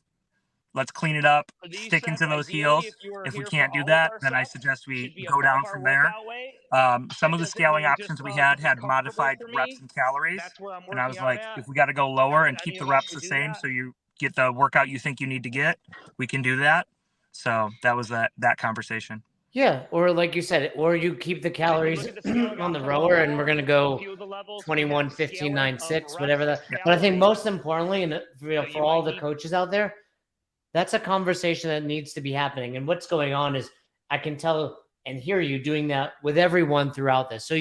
let's clean it up, These stick sets, into those ideally, heels. if you were If we here for can't do all of that, our then I sets, suggest we should be go above down our from there. workout weight. Some That of the doesn't scaling mean just options we as long as had it's comfortable modified for reps me, and calories. that's where I'm And I was working out like, at. if we got to go lower and Not keep the any of us reps should the do same that. so you get the workout you think you need to get, we can do that. So that was that conversation. Yeah, or like you said, or you keep the And you calories look at the scaling on the option rower, and below, we're gonna a go few of the levels, we 21, have 15, scaling 9, of 6, reps whatever that. and But I think calories. most importantly, and So for you all might the need coaches out there, that's a conversation that needs to be happening. And what's going on is I can tell and hear you doing that with everyone throughout this. So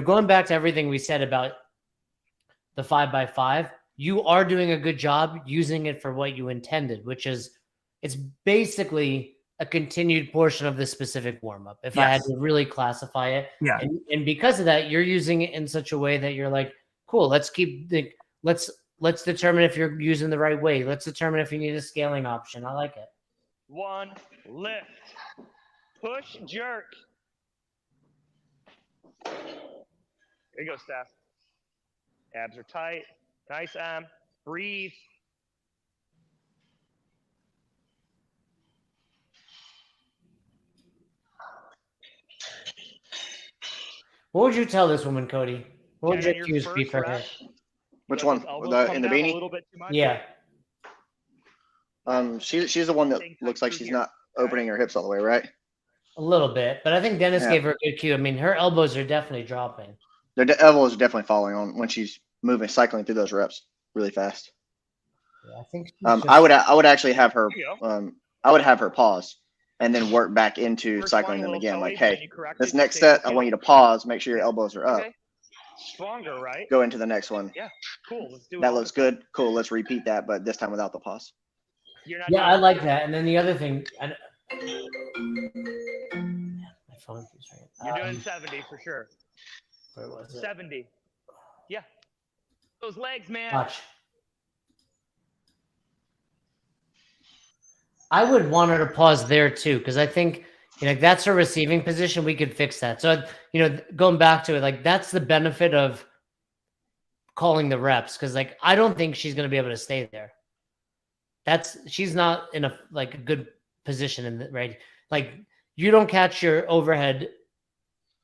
going back to everything we said about the 5x5, you are doing a good job using it for what you intended, which is it's basically a continued portion of this specific warm-up, if I had Yes. to really classify it. Yeah. And because of that, you're using it in such a way that you're like, cool, let's determine if you're using the right way. Let's determine if you need a scaling option. I like it. 1, lift, push, jerk. There you go, Steph. Abs are tight. Nice, Em. Breathe. What would you tell this woman, Cody? What would And your on your cues be first for her? rep, Which let one? those elbows The come in the down a beanie? little bit too much. Yeah. She's the one that Same looks time like through she's here, not okay? opening her hips all the way, right? A little bit, but I think Dennis Yeah. gave her a good cue. I mean, her elbows are definitely dropping. Their elbows are definitely falling on when she's cycling through those reps really fast. Yeah, I think I would actually have her There you go. I would have her pause and then work back into First cycling one, them a again. little Like, toe wave, hey, then you correct this it, next stay in set, I the want you field. to pause, make sure your elbows are up. Okay. Stronger, right? Go into the next one. Yeah. Cool. Let's do it. That all looks the time. good. Cool. Let's repeat that, but this time without the pause. You're not Yeah, doing I it. like that. And then the other thing, my phone keeps ringing. You're doing 70 for sure. Where was it? 70. Yeah. Those legs, man. Watch. I would want her to pause there too, because I think that's her receiving position. We could fix that. So going back to it, like that's the benefit of calling the reps, because like I don't think she's going to be able to stay there. She's not in a good position in the right. Like you don't catch your overhead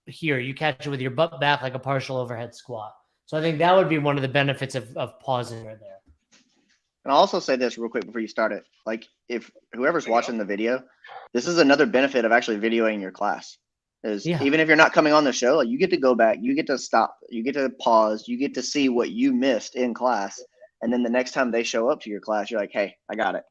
here; you catch it with your butt back like a partial overhead squat. So I think that would be one of the benefits of pausing her there. And I'll also say this real quick before you start it. Like, if whoever's watching the video, this is another benefit of actually videoing your class. Is even if you're not coming on the show, like you get to go back, you get to stop, you get to pause, you get to see what you missed in class. And then the next time they show up to your class, you're like, hey, I got it.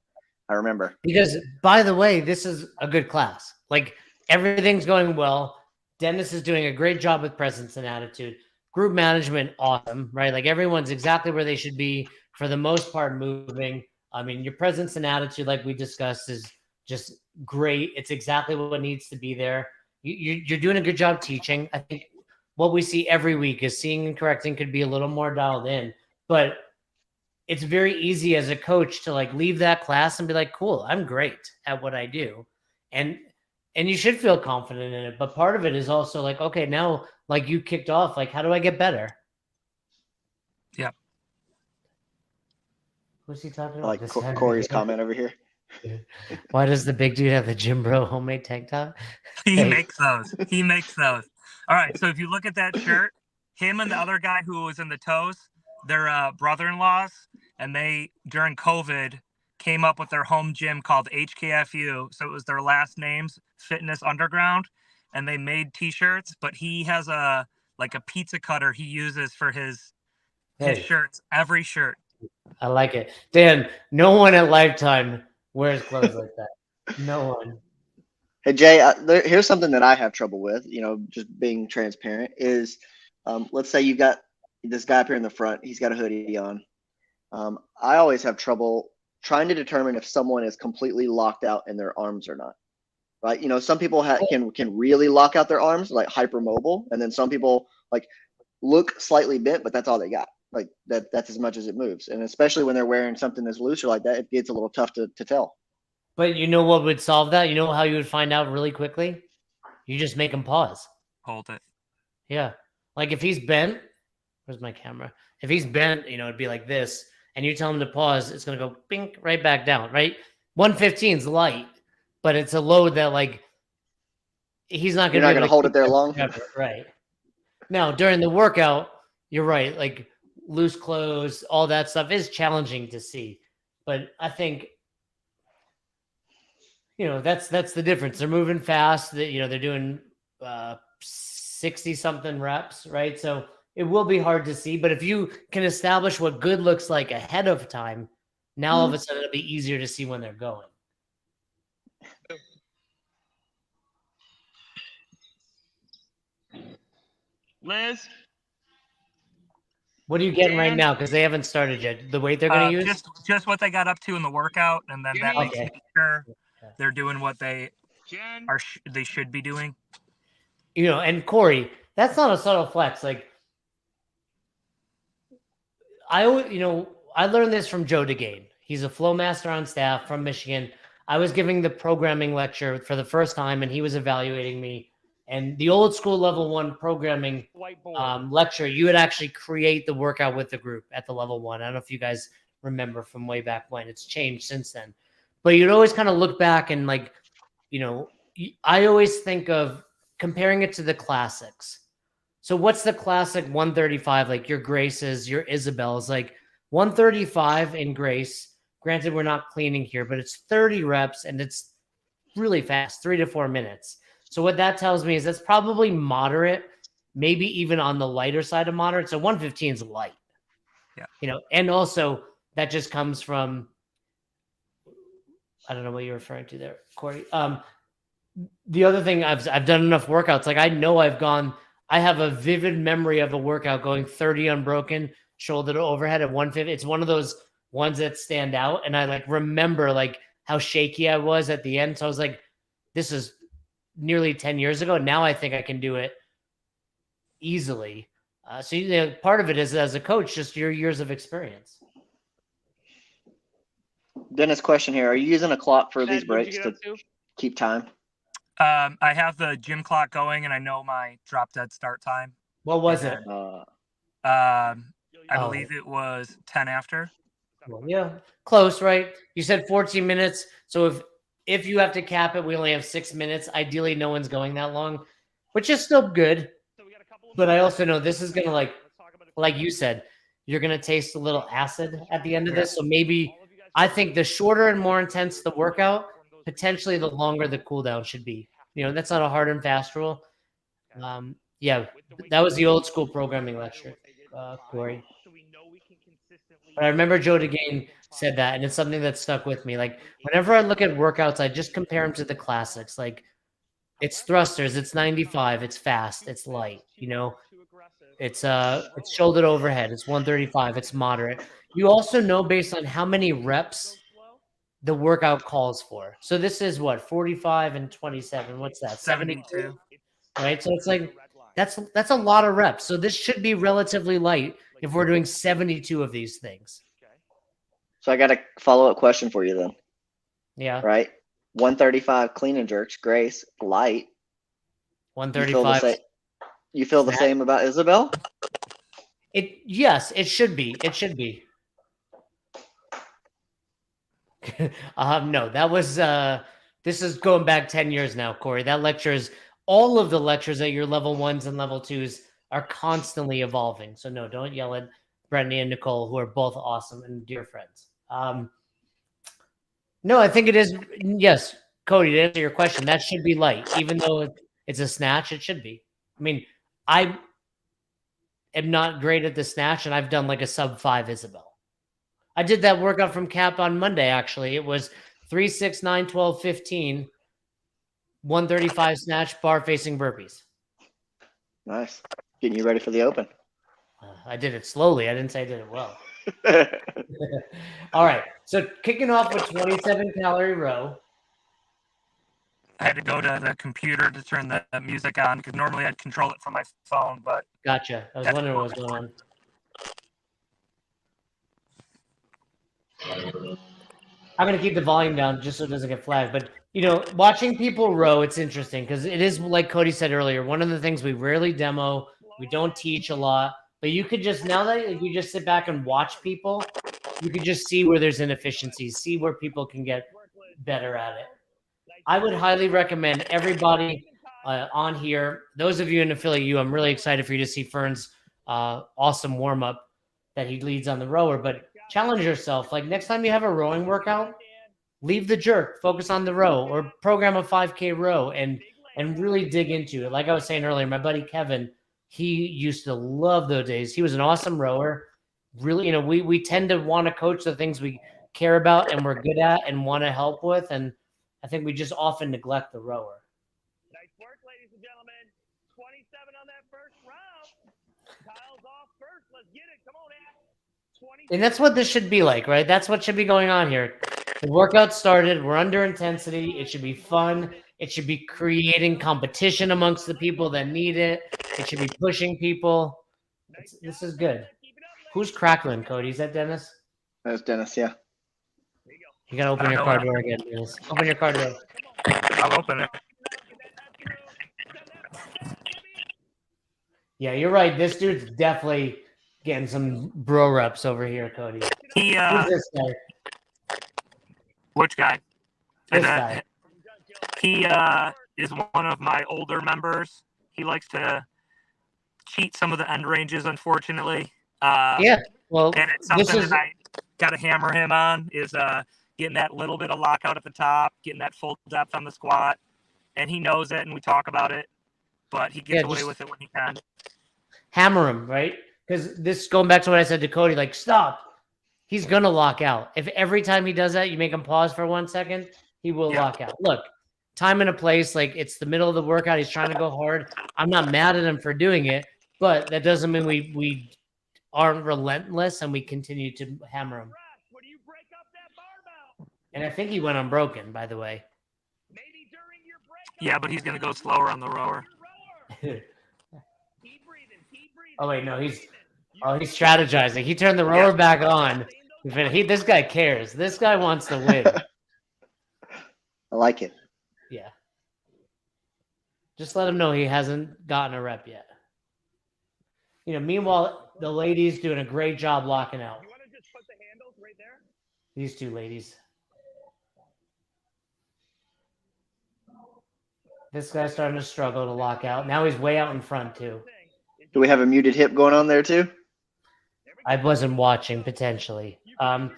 I remember. Because, by the way, this is a good class. Like, everything's going well. Dennis is doing a great job with presence and attitude. Group management, awesome, right? Like, everyone's exactly where they should be, for the most part, moving. I mean, your presence and attitude, like we discussed, is just great. It's exactly what needs to be there. You're doing a good job teaching. I think what we see every week is seeing and correcting could be a little more dialed in. But it's very easy as a coach to leave that class and be like, cool, I'm great at what I do. And you should feel confident in it. But part of it is also like, okay, now you kicked off, how do I get better? Yeah. What's he talking about? Like This Corey's comment over here. Why does the big dude have the Jim Bro homemade tank top? He makes those. He makes those. All right. So if you look at that shirt, him and the other guy who was in the toes, they're brother-in-laws, and they, during COVID, came up with their home gym called HKFU. So it was their last names, Fitness Underground, and they made T-shirts. But he has a pizza cutter he uses for his shirts, every shirt. I like it. Dan, no one at Lifetime wears clothes like that. No one. Hey, Jay, here's something that I have trouble with, just being transparent, is let's say you've got this guy up here in the front. He's got a hoodie on. I always have trouble trying to determine if someone is completely locked out in their arms or not. Right? Some people can really lock out their arms, like hypermobile, and then some people look slightly bent, but that's all they got. That's as much as it moves. And especially when they're wearing something that's looser like that, it gets a little tough to tell. But you know what would solve that? You know how you would find out really quickly? You just make him pause. Hold it. Yeah. Like if he's bent, where's my camera? If he's bent, it'd be like this. and you tell him to pause, it's going to go bink right back down, right? 115 is light, but it's a load that like he's not You're going not to going to hold it there long. right? Now during the workout, you're right. Like loose clothes, all that stuff is challenging to see, but I think that's the difference. They're moving fast. That they're doing 60 something reps, right? So it will be hard to see, but if you can establish what good looks like ahead of time, now all of a sudden it'll be easier to see when they're going. Liz, What are you getting right Dan? now? Because they haven't started yet. The weight they're going to use? Just what they got up to in the workout, and then that makes Okay. me sure they're doing what they they should be doing. And Corey, that's not a subtle flex. Like I learned this from Joe DeGane. He's a flow master on staff from Michigan. I was giving the programming lecture for the first time, and he was evaluating me. And the old school level 1 programming lecture, you would actually create the workout with the group at the level 1. I don't know if you guys remember from way back when. It's changed since then. But you'd always kind of look back and like, I always think of comparing it to the classics. So what's the classic 135? Like your Graces, your Isabels, like 135 in Grace. Granted, we're not cleaning here, but it's 30 reps and it's really fast, 3 to 4 minutes. So what that tells me is that's probably moderate, maybe even on the lighter side of moderate. So 115 is light. Yeah. And also that just comes from, I don't know what you're referring to there, Corey. The other thing, I've done enough workouts. Like I have a vivid memory of a workout going 30 unbroken, shoulder to overhead at 150. It's one of those ones that stand out. And I like remember like how shaky I was at the end. So I was like, this is nearly 10 years ago. Now I think I can do it easily. So part of it is as a coach, just your years of experience. Dennis, question here. Are you using a clock for these breaks to keep time? I have the gym clock going, and I know my drop dead start time. What was it? I believe it was 10 after. Well, yeah, close, right? You said 14 minutes. So if you have to cap it, we only have 6 minutes. Ideally, no one's going that long, which is still good. But I also know this is going to like you said, you're going to taste a little acid at the end of this. So maybe I think the shorter and more intense the workout, potentially the longer the cooldown should be. That's not a hard and fast rule. Yeah, that was the old school programming lecture, Corey. But I remember Joe DeGane said that, and it's something that stuck with me. Like whenever I look at workouts, I just compare them to the classics. Like it's thrusters, it's 95, it's fast, it's light. It's shoulder to overhead, it's 135, it's moderate. You also know based on how many reps the workout calls for. So this is what 45 and 27. What's that? 72. Right. So it's like that's a lot of reps. So this should be relatively light if we're doing 72 of these things. So I got a follow-up question for you then. Yeah. Right. 135 clean and jerks, Grace, light. 135. You feel the same about Isabel? Yes, it should be. It should be. No, that was this is going back 10 years now, Corey. That lecture is all of the lectures at your level 1s and level 2s are constantly evolving. So no, don't yell at Brittany and Nicole, who are both awesome and dear friends. No, I think it is. Yes, Cody, to answer your question, that should be light. Even though it's a snatch, it should be. I mean, I am not great at the snatch, and I've done like a sub 5 Isabel. I did that workout from Cap on Monday, actually. It was 3, 6, 9, 12, 15, 135 snatch, bar facing burpees. Nice. Getting you ready for the open. I did it slowly. I didn't say I did it well. All right. So kicking off with 27-calorie row. I had to go to the computer to turn the music on because normally I'd control it from my phone, but Gotcha. I was wondering what was going on. I'm going to keep the volume down just so it doesn't get flagged. But, watching people row, it's interesting because it is, like Cody said earlier, one of the things we rarely demo. We don't teach a lot. But you could just, now that you just sit back and watch people, you can just see where there's inefficiencies, see where people can get better at it. I would highly recommend everybody on here. Those of you in Affiliate U, I'm really excited for you to see Fern's awesome warm up that he leads on the rower. But challenge yourself. Like next time you have a rowing workout, leave the jerk, focus on the row, or program a 5K row and really dig into it. Like I was saying earlier, my buddy Kevin, he used to love those days. He was an awesome rower. Really, we tend to want to coach the things we care about and we're good at and want to help with. And I think we just often neglect the rower. Nice work, ladies and gentlemen. 27 on that first round. Kyle's off first. Let's get it. Come on, Ash. And that's what this should be like, right? That's what should be going on here. The workout started. We're under intensity. It should be fun. It should be creating competition amongst the people that need it. It should be pushing people. This is good. Who's crackling, Cody? Is that Dennis? That's Dennis, yeah. You got to open your car door again, Dennis. Open your car door. I'll open it. Yeah, you're right. This dude's definitely getting some bro reps over here, Cody. Who's this guy? Which guy? This guy. He is one of my older members. He likes to cheat some of the end ranges, unfortunately. Yeah, well, and it's something that I got to hammer him on is getting that little bit of lockout at the top, getting that full depth on the squat. And he knows it, and we talk about it, but he gets away with it when he can. Hammer him, right? Because this, going back to what I said to Cody, like, stop. He's going to lock out. If every time he does that, you make him pause for 1 second, he will lock out. Look, time and a place, like it's the middle of the workout. He's trying to go hard. I'm not mad at him for doing it, but that doesn't mean we aren't relentless and we continue to hammer him. And I think he went unbroken, by the way. Yeah, but he's going to go slower on the rower. Oh, wait, no, he's strategizing. He turned the rower back on. This guy cares. This guy wants to win. I like it. Yeah. Just let him know he hasn't gotten a rep yet. Meanwhile, the ladies doing a great job locking out. You want to just put the handles right there? These two ladies. This guy's starting to struggle to lock out. Now he's way out in front, too. Do we have a muted hip going on there, too? I wasn't watching, potentially. And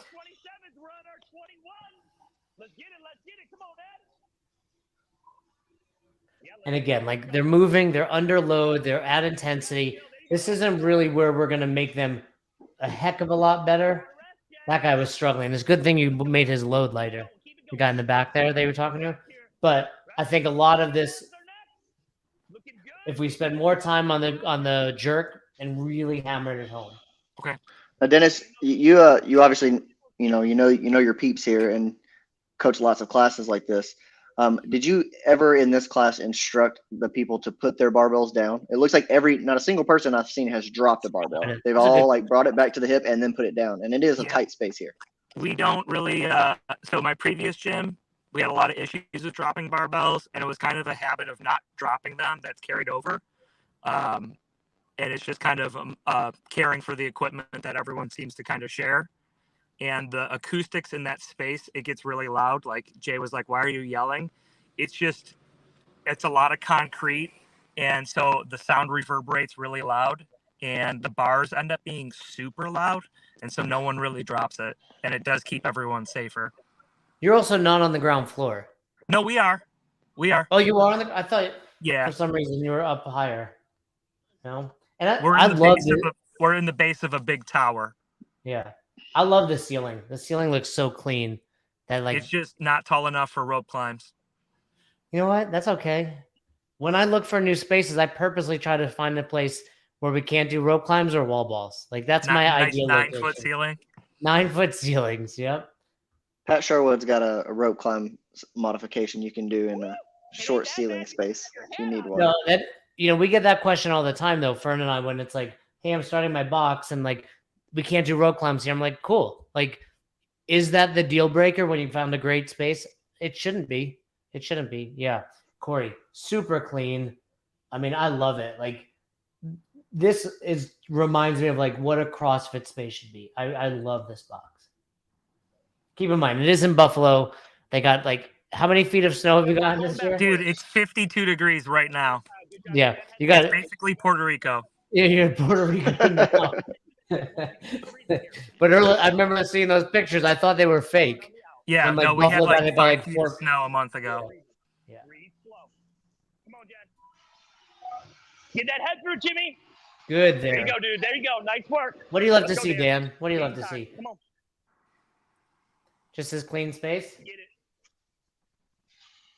again, like they're moving, they're under load, they're at intensity. This isn't really where we're going to make them a heck of a lot better. That guy was struggling. It's a good thing you made his load lighter. The guy in the back there they were talking to. But I think a lot of this, if we spend more time on the jerk and really hammer it home. Okay. Now, Dennis, you obviously you know your peeps here and coach lots of classes like this. Did you ever in this class instruct the people to put their barbells down? It looks like not a single person I've seen has dropped a barbell. They've all like brought it back to the hip and then put it down. And it is a tight space here. We don't really, so my previous gym, we had a lot of issues with dropping barbells, and it was kind of a habit of not dropping them that's carried over. And it's just kind of caring for the equipment that everyone seems to kind of share. And the acoustics in that space, it gets really loud. Like Jay was like, why are you yelling? It's a lot of concrete. And so the sound reverberates really loud and the bars end up being super loud. And so no one really drops it. And it does keep everyone safer. You're also not on the ground floor. No, we are. Oh, you are I thought for some reason you were up higher. No? And we're in the base of a big tower. Yeah. I love the ceiling. The ceiling looks so clean that it's just not tall enough for rope climbs. You know what? That's okay. When I look for new spaces, I purposely try to find a place where we can't do rope climbs or wall balls. Like that's my ideal 9-foot ceiling. 9-foot ceilings. Yep. Pat Sherwood's got a rope climb modification you can do in a short ceiling space if you need one. No, we get that question all the time though, Fern and I, when it's like, hey, I'm starting my box and like we can't do rope climbs here. I'm like, cool. Like, is that the deal breaker when you found a great space? It shouldn't be. Yeah. Corey, super clean. I mean, I love it. Like this reminds me of like what a CrossFit space should be. I love this box. keep in mind, it is in Buffalo. They got like, how many feet of snow have you gotten this year? Dude, it's 52 degrees right now. Yeah, you got It's basically Puerto Rico. Yeah, you're in Puerto Rico now. But earlier, I remember seeing those pictures. I thought they were fake. Yeah, When, like, no, we had Buffalo got like hit by, 5 like, feet 4 of snow a month ago. Yeah. Come on, Jen. Get that head through, Jimmy. Good There there. you go, dude. There you go. Nice work. What do you love to Let's go, see, Dan? What do you love to Game time. see? Come on. Just this clean space? Get it.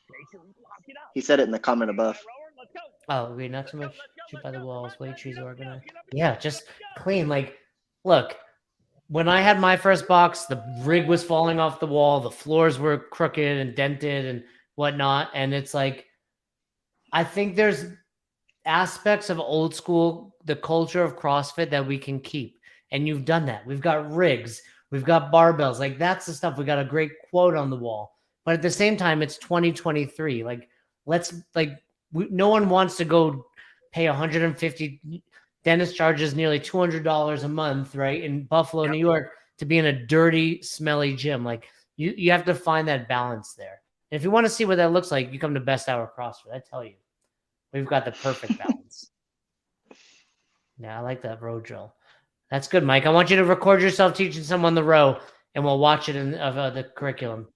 Make sure we lock it out. He said it in the comment above. Let's go. Oh, wait, not too much. Shoot by the walls, way trees organized. Yeah, just clean. Like, look, when I had my first box, the rig was falling off the wall, the floors were crooked and dented and whatnot. And it's like, I think there's aspects of old school, the culture of CrossFit that we can keep. And you've done that. We've got rigs, we've got barbells. Like, that's the stuff. We got a great quote on the wall. But at the same time, it's 2023. Like, no one wants to go pay 150. Dennis charges nearly $200 a month, right, in Buffalo, Yep. New York, to be in a dirty, smelly gym. Like, you have to find that balance there. And if you want to see what that looks like, you come to Best Hour CrossFit. I tell you, we've got the perfect balance. Yeah, I like that row drill. That's good, Mike. I want you to record yourself teaching someone the row, and we'll watch it in the curriculum.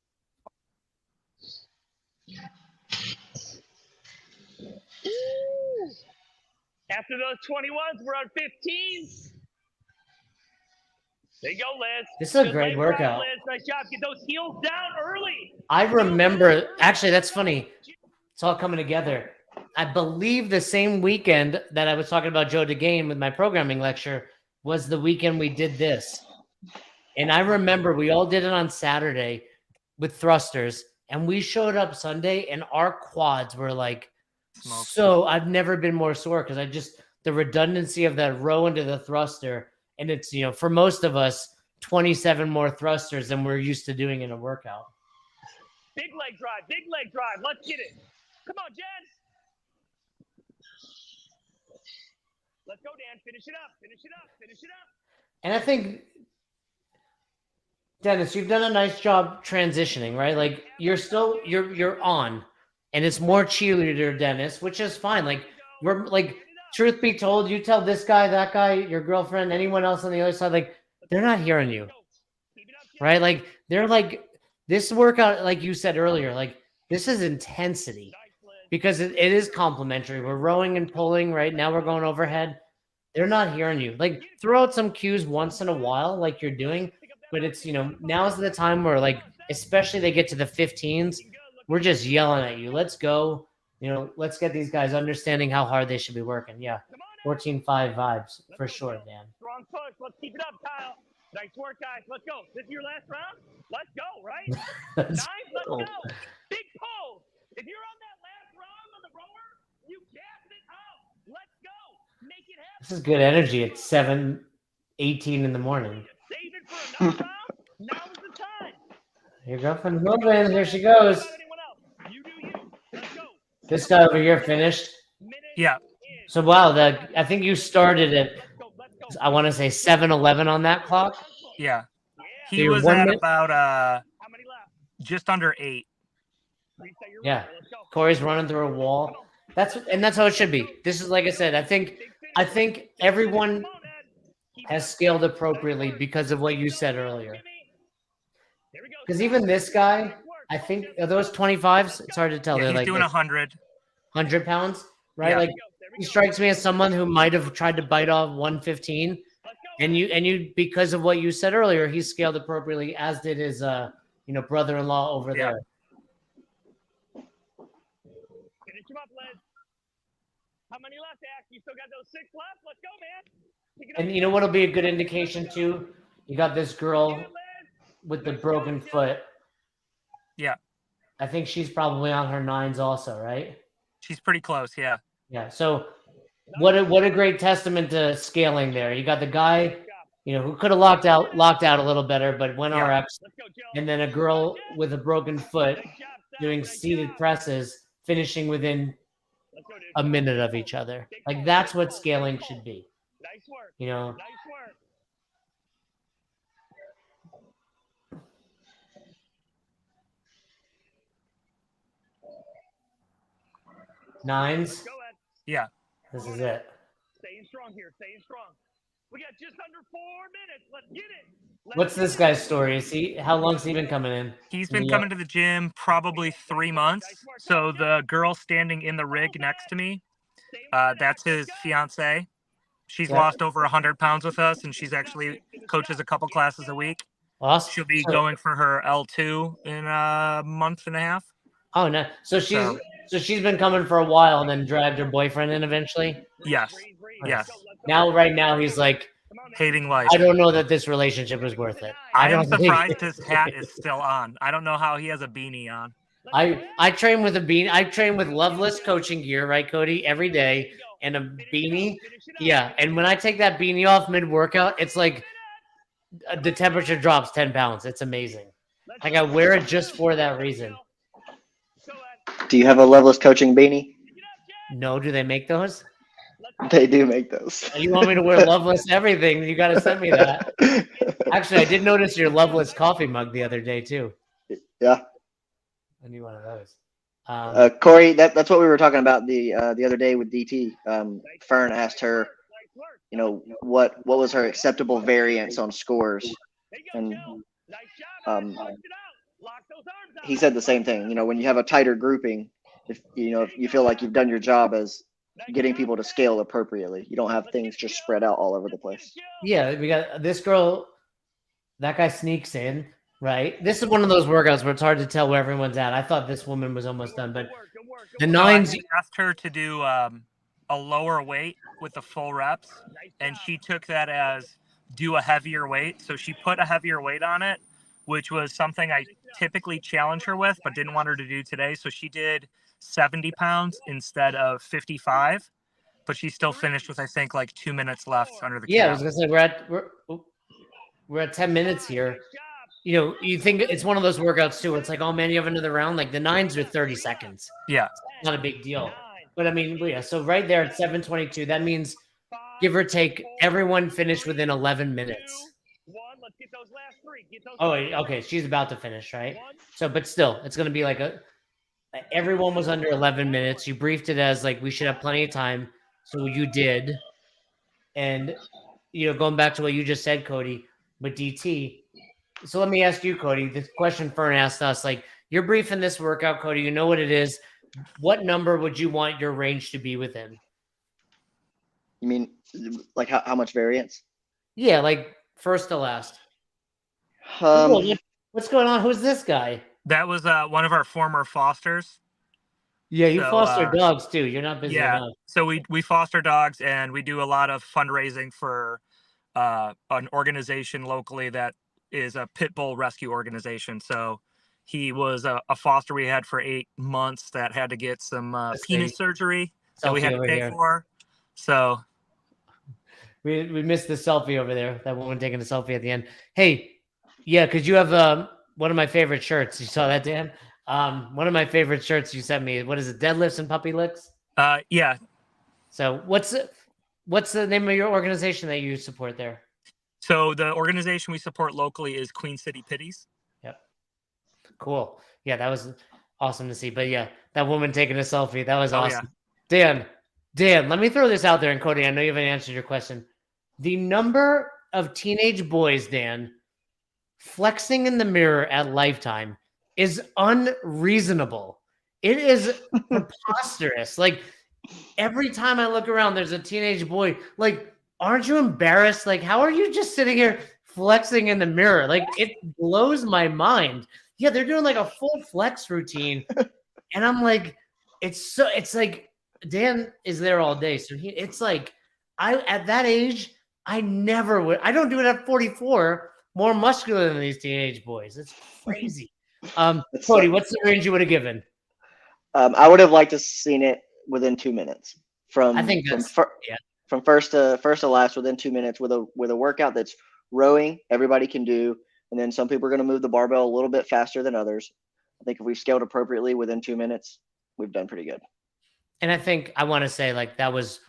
After those 21s, we're on 15s. There you go, Liz. This is a Good great leg drive, workout. Liz. Nice job. Get those heels down early. I remember, actually, that's funny. It's all coming together. I believe the same weekend that I was talking about Joe DeGane with my programming lecture was the weekend we did this. And I remember we all did it on Saturday with thrusters, and we showed up Sunday, and our quads were like, Smoke. so I've never been more sore because the redundancy of that row into the thruster, and it's, for most of us, 27 more thrusters than we're used to doing in a workout. Big leg drive. Big leg drive. Let's get it. Come on, Jen. Let's go, Dan. Finish it up. Finish it up. Finish it up. And I think, Dennis, you've done a nice job transitioning, right? Like, you're on, and it's more cheerleader Dennis, which is fine. Like, we're like, truth be told, you tell this guy, that guy, your girlfriend, anyone else on the other side, like, they're not hearing you, right? Like, they're like, this workout, like you said earlier, like, this is intensity because it is complementary. We're rowing and pulling, right? Now we're going overhead. They're not hearing you. Like, throw out some cues once in a while, like you're doing, but it's, now's the time where, like, especially they get to the 15s, we're just yelling at you. Let's go. Let's get these guys understanding how hard they should be working. Yeah. 14-5 vibes for sure, Dan. Strong push. Let's keep it up, Kyle. Nice work, guys. Let's go. This is your last round? Let's go, right? Let's 9, let's go. go. Big pose. If you're on that last round on the rower, you gas it out. Let's go. Make it happen. This is good energy at 7:18 in the morning. Save it for another round. Now is the time. Your girlfriend's moving. Here she goes. Anyone else? You do you. Let's go. This guy over here finished. Minute Yeah. in. So, wow, I think you started at, Let's go. Let's go. I want to say 7:11 on that clock. Yeah. Yeah. He you're was 1 at minute- about How many left? just under 8. Reset your Yeah. rower. Let's go. Corey's running through a wall. That's how it should be. This is, like I said, I think everyone has scaled appropriately because of what you said earlier. Because even this guy, I think, are those 25s? It's hard to tell. Yeah, They're he's like doing 100. 100 pounds, right? Yeah. Like, he strikes me as someone who might have tried to bite off 115. And you, because of what you said earlier, he scaled appropriately, as did his, brother-in-law over Yeah. there. Finish him up, Liz. How many left, Ash? You still got those 6 left? Let's go, man. Pick it up. And you know what'll be a good indication too? You got this girl Get it, Liz. with the broken foot. Yeah. I think she's probably on her 9s also, right? She's pretty close. Yeah. Yeah. So what a great testament to scaling there. You got the guy, who could have locked out a little better, but went Yeah. RX, Let's go, Joe. and then a girl with a broken foot Nice job, Seth. doing Nice seated job. presses, finishing within Let's go, dude. a minute of each other. Like, that's what scaling should be. Nice work. Nice work. Nines. Go ahead. Yeah. This is it. Staying strong here. Staying strong. We got just under 4 minutes. Let's get it. What's this guy's story? Is he? How long's he been coming in? He's been coming to the gym probably 3 months. So the girl standing in the rig next to me, that's his fiance. She's Yeah. lost over 100 pounds with us, and she's actually coaches a couple classes a week. Awesome. She'll be So- going for her L2 in a month and a half. Oh no! So she's been coming for a while, and then dragged her boyfriend in eventually. Yes. Yes. Right now he's like, Hating life. I don't know that this relationship is worth it. I am don't think- surprised his hat is still on. I don't know how he has a beanie on. I train with a beanie. I train with Loveless coaching gear, right, Cody, every day, and a beanie. Yeah, and when I take that beanie off mid workout, it's like the temperature drops 10 pounds. It's amazing. Like I wear it just for that reason. Do you have a Loveless coaching beanie? No, do they make those? They do make those. You want me to wear Loveless everything? You got to send me that. Actually, I did notice your Loveless coffee mug the other day too. Yeah. I need one of those. Corey, that's what we were talking about the other day with DT. Fern asked her, you know, what was her acceptable variance on scores, and he said the same thing. You know, when you have a tighter grouping, if you feel like you've done your job as getting people to scale appropriately, you don't have things just spread out all over the place. Yeah, we got this girl. That guy sneaks in, right? This is one of those workouts where it's hard to tell where everyone's at. I thought this woman was almost done, but the nines. I asked her to do a lower weight with the full reps, and she took that as do a heavier weight. So she put a heavier weight on it, which was something I typically challenge her with, but didn't want her to do today. So she did 70 pounds instead of 55, but she still finished with, I think, like 2 minutes left under the Yeah, I cap. was gonna say we're at 10 minutes here. You know, you think it's one of those workouts too. Where it's like, oh man, you have another round. Like the nines are 30 seconds. Yeah. It's not a big deal. But I mean, yeah. So right there at 7:22, that means give or take, everyone finished within 11 minutes. Oh, okay. She's about to finish, right? So, but still, it's gonna be like everyone was under 11 minutes. You briefed it as like we should have plenty of time, so you did. And going back to what you just said, Cody, with DT. So let me ask you, Cody, this question Fern asked us, like you're briefing this workout, Cody, you know what it is. What number would you want your range to be within? You mean like how much variance? Yeah, like first to last. What's going on? Who's this guy? That was one of our former fosters. Yeah, you So, foster dogs too. You're not busy enough. So we foster dogs, and we do a lot of fundraising for an organization locally that is a pit bull rescue organization. So he was a foster we had for 8 months that had to get some penis surgery that we had to pay for. So we missed the selfie over there. That woman taking a selfie at the end. Hey, yeah, because you have one of my favorite shirts. You saw that, Dan? One of my favorite shirts you sent me. What is it? Deadlifts and puppy licks? Yeah. So what's the name of your organization that you support there? So the organization we support locally is Queen City Pitties. Yep. Cool. Yeah, that was awesome to see. But yeah, that woman taking a selfie, that was awesome. Yeah. Dan, let me throw this out there. And Cody, I know you haven't answered your question. The number of teenage boys, Dan, flexing in the mirror at Lifetime is unreasonable. It is preposterous. Like every time I look around, there's a teenage boy. Like, aren't you embarrassed? Like, how are you just sitting here flexing in the mirror? Like, it blows my mind. Yeah, they're doing like a full flex routine. And I'm like, it's like Dan is there all day. So it's like, at that age, I never would. I don't do it at 44, more muscular than these teenage boys. It's crazy. Cody, what's the range you would have given? I would have liked to seen it within 2 minutes from first to last within 2 minutes with a workout that's rowing everybody can do, and then some people are going to move the barbell a little bit faster than others. I think if we've scaled appropriately within 2 minutes, we've done pretty good. And I think I want to say like that was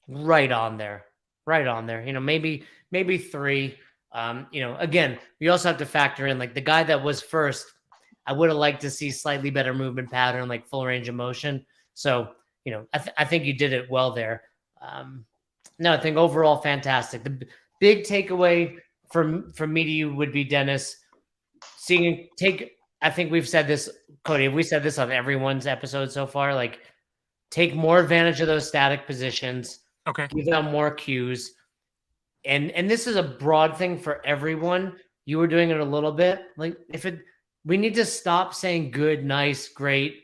right on there. Maybe 3. Again, we also have to factor in like the guy that was first. I would have liked to see slightly better movement pattern, like full range of motion. So I think you did it well there. No, I think overall fantastic. The big takeaway from me to you would be, Dennis, I think we've said this, Cody, we said this on everyone's episode so far, like take more advantage of those static positions. Okay. Give them more cues. And this is a broad thing for everyone. You were doing it a little bit. Like we need to stop saying good, nice, great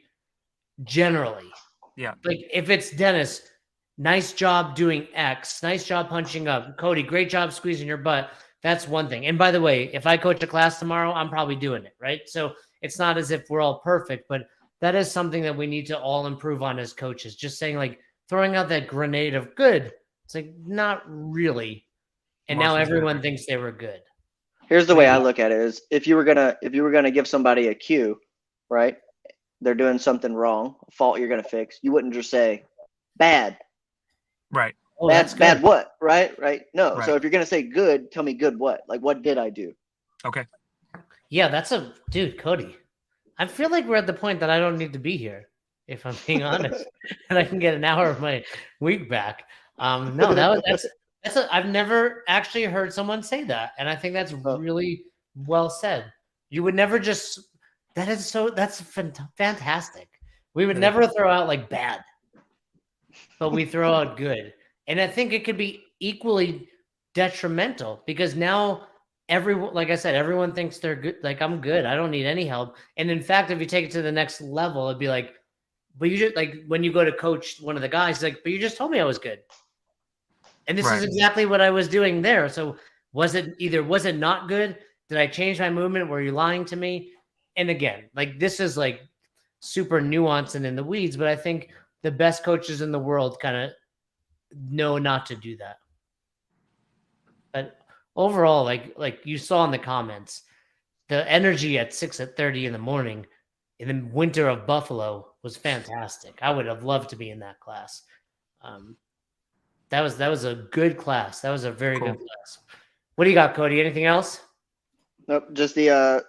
generally. Yeah. Like if it's Dennis, nice job doing X, nice job punching up. Cody, great job squeezing your butt. That's one thing. And by the way, if I coach a class tomorrow, I'm probably doing it, right? So it's not as if we're all perfect, but that is something that we need to all improve on as coaches. Just saying, like, throwing out that grenade of good. It's like, not really. And now everyone thinks they were good. Here's the way I look at it is if you were gonna give somebody a cue, right? They're doing something wrong, a fault you're gonna fix. You wouldn't just say bad. Right. Oh, Bad what? Right? No. Right. So if you're gonna say good, tell me good what? Like what did I do? Okay. Yeah, dude, Cody. I feel like we're at the point that I don't need to be here, if I'm being honest, and I can get an hour of my week back. No, I've never actually heard someone say that, and I think that's really well said. You would never just. That's fantastic. We would never throw out like bad, but we throw out good, and I think it could be equally detrimental because now everyone, like I said, everyone thinks they're good. Like I'm good. I don't need any help. And in fact, if you take it to the next level, it'd be like, but you just like when you go to coach one of the guys, like, but you just told me I was good. And this is exactly what I was doing there. So was it not good? Did I change my movement? Were you lying to me? And again, like this is like super nuanced and in the weeds, but I think the best coaches in the world kind of know not to do that. But overall, like you saw in the comments, the energy at 6:30 in the morning in the winter of Buffalo was fantastic. I would have loved to be in that class. That was a good class. That was a very good class. What do you got, Cody? Anything else? Nope, just the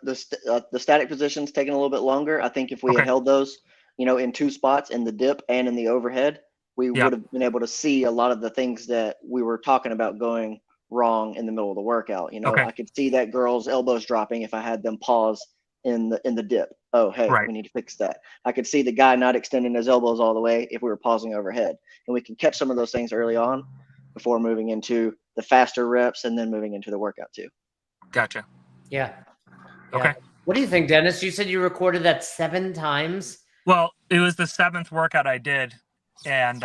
static positions taking a little bit longer. I think if we had held those, in two spots, in the dip and in the overhead, we would have been able to see a lot of the things that we were talking about going wrong in the middle of the workout. I could see that girl's elbows dropping if I had them pause in the dip. Oh, hey, we need to fix that. I could see the guy not extending his elbows all the way if we were pausing overhead. And we can catch some of those things early on before moving into the faster reps and then moving into the workout too. Gotcha. Yeah. Okay. What do you think, Dennis? You said you recorded that 7 times. Well, it was the 7th workout I did. And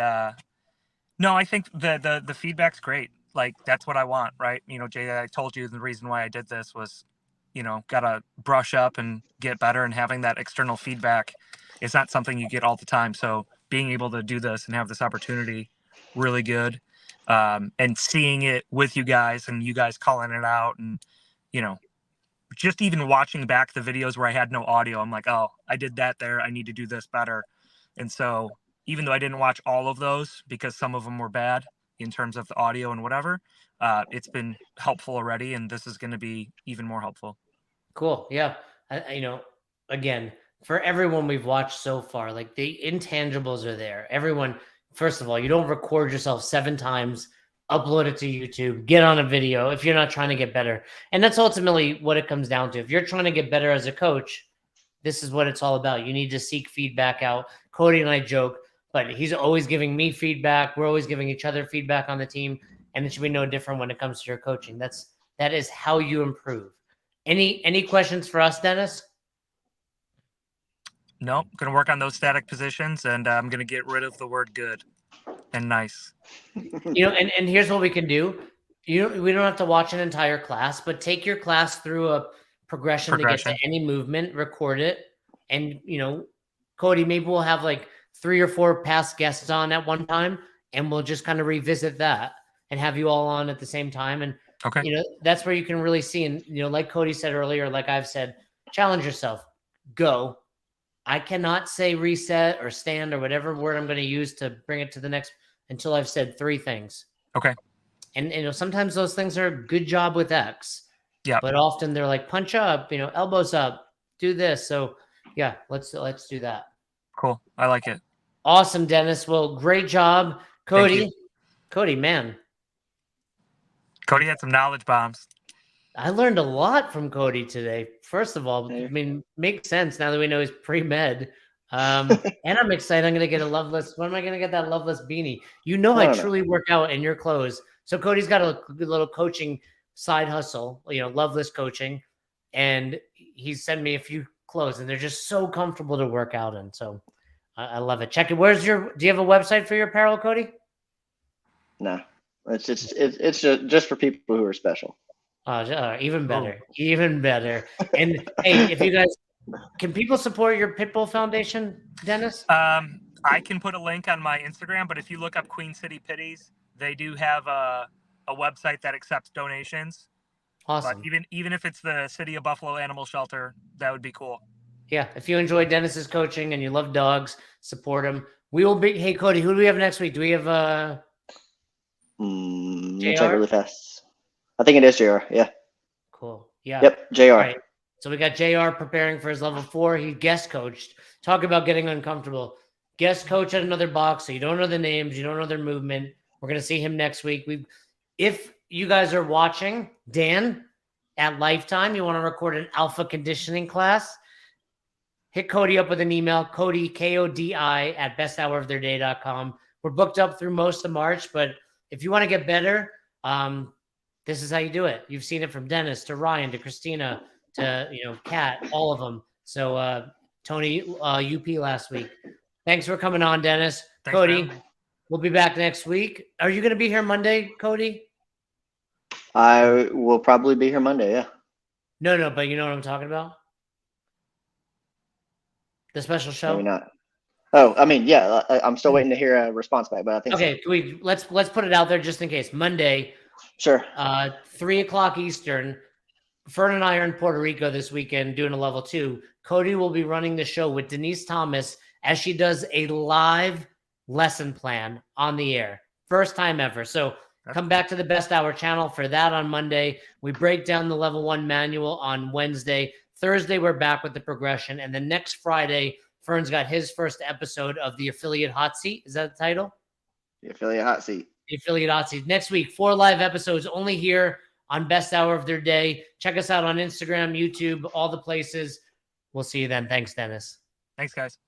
no, I think the feedback's great. Like that's what I want, right? Jay, I told you the reason why I did this was, gotta brush up and get better, and having that external feedback is not something you get all the time. So being able to do this and have this opportunity, really good. And seeing it with you guys and you guys calling it out, and just even watching back the videos where I had no audio, I'm like, oh, I did that there. I need to do this better. And so even though I didn't watch all of those because some of them were bad in terms of the audio and whatever, it's been helpful already. And this is going to be even more helpful. Cool. Yeah. Again, for everyone we've watched so far, like the intangibles are there. Everyone, first of all, you don't record yourself 7 times, upload it to YouTube, get on a video if you're not trying to get better. And that's ultimately what it comes down to. If you're trying to get better as a coach, this is what it's all about. You need to seek feedback out. Cody and I joke, but he's always giving me feedback. We're always giving each other feedback on the team, and it should be no different when it comes to your coaching. That is how you improve. Any questions for us, Dennis? No, going to work on those static positions, and I'm going to get rid of the word good and nice. And here's what we can do. We don't have to watch an entire class, but take your class through a progression to get to any movement, record it. And, Cody, maybe we'll have like 3 or 4 past guests on at one time, and we'll just kind of revisit that and have you all on at the same time. And, that's where you can really see. And, like Cody said earlier, like I've said, challenge yourself, go. I cannot say reset or stand or whatever word I'm going to use to bring it to the next until I've said 3 things. Okay. And sometimes those things are good job with X. Yeah. But often they're like punch up, elbows up, do this. So yeah, let's do that. Cool. I like it. Awesome, Dennis. Well, great job, Cody. you. Cody, man, Cody had some knowledge bombs. I learned a lot from Cody today. First of all, I mean, makes sense now that we know he's pre-med. And I'm excited. I'm going to get a Loveless. When am I going to get that Loveless beanie? You know, I truly work out in your clothes. So Cody's got a little coaching side hustle, Loveless coaching. And he sent me a few clothes and they're just so comfortable to work out in. So I love it. Check it. Do you have a website for your apparel, Cody? No, it's just for people who are special. Even better, even better. And hey, if you guys, can people support your Pitbull Foundation, Dennis? I can put a link on my Instagram, but if you look up Queen City Pitties, they do have a website that accepts donations. Awesome. But even if it's the City of Buffalo Animal Shelter, that would be cool. Yeah, if you enjoy Dennis's coaching and you love dogs, support him. We will be. Hey, Cody, who do we have next week? Do we have Let me check really fast. I think it is JR. Yeah. Cool. Yeah. Yep. JR. All right. So we got JR preparing for his level 4. He guest coached. Talk about getting uncomfortable. Guest coach at another box. So you don't know the names. You don't know their movement. We're going to see him next week. If you guys are watching, Dan, at Lifetime, you want to record an alpha conditioning class, hit Cody up with an email, Cody, Kodi, at besthouroftheirday.com. We're booked up through most of March, but if you want to get better, this is how you do it. You've seen it from Dennis to Ryan to Christina to, Kat, all of them. So Tony, UP last week. Thanks for coming on, Dennis. Thanks, Cody, man. we'll be back next week. Are you going to be here Monday, Cody? I will probably be here Monday. Yeah. No, but you know what I'm talking about? The special show? Maybe not. Oh, I mean, yeah, I'm still waiting to hear a response back, but I think okay. So. Let's put it out there just in case. Monday, sure. 3:00 Eastern. Fern and I are in Puerto Rico this weekend doing a level 2. Cody will be running the show with Denise Thomas as she does a live lesson plan on the air. First time ever. So come back to the Best Hour channel for that on Monday. We break down the level 1 manual on Wednesday. Thursday, we're back with the progression. And then next Friday, Fern's got his first episode of the Affiliate Hot Seat. Is that the title? The Affiliate Hot Seat. The Affiliate Hot Seat. Next week, 4 live episodes only here on Best Hour of Their Day. Check us out on Instagram, YouTube, all the places. We'll see you then. Thanks, Dennis. Thanks, guys.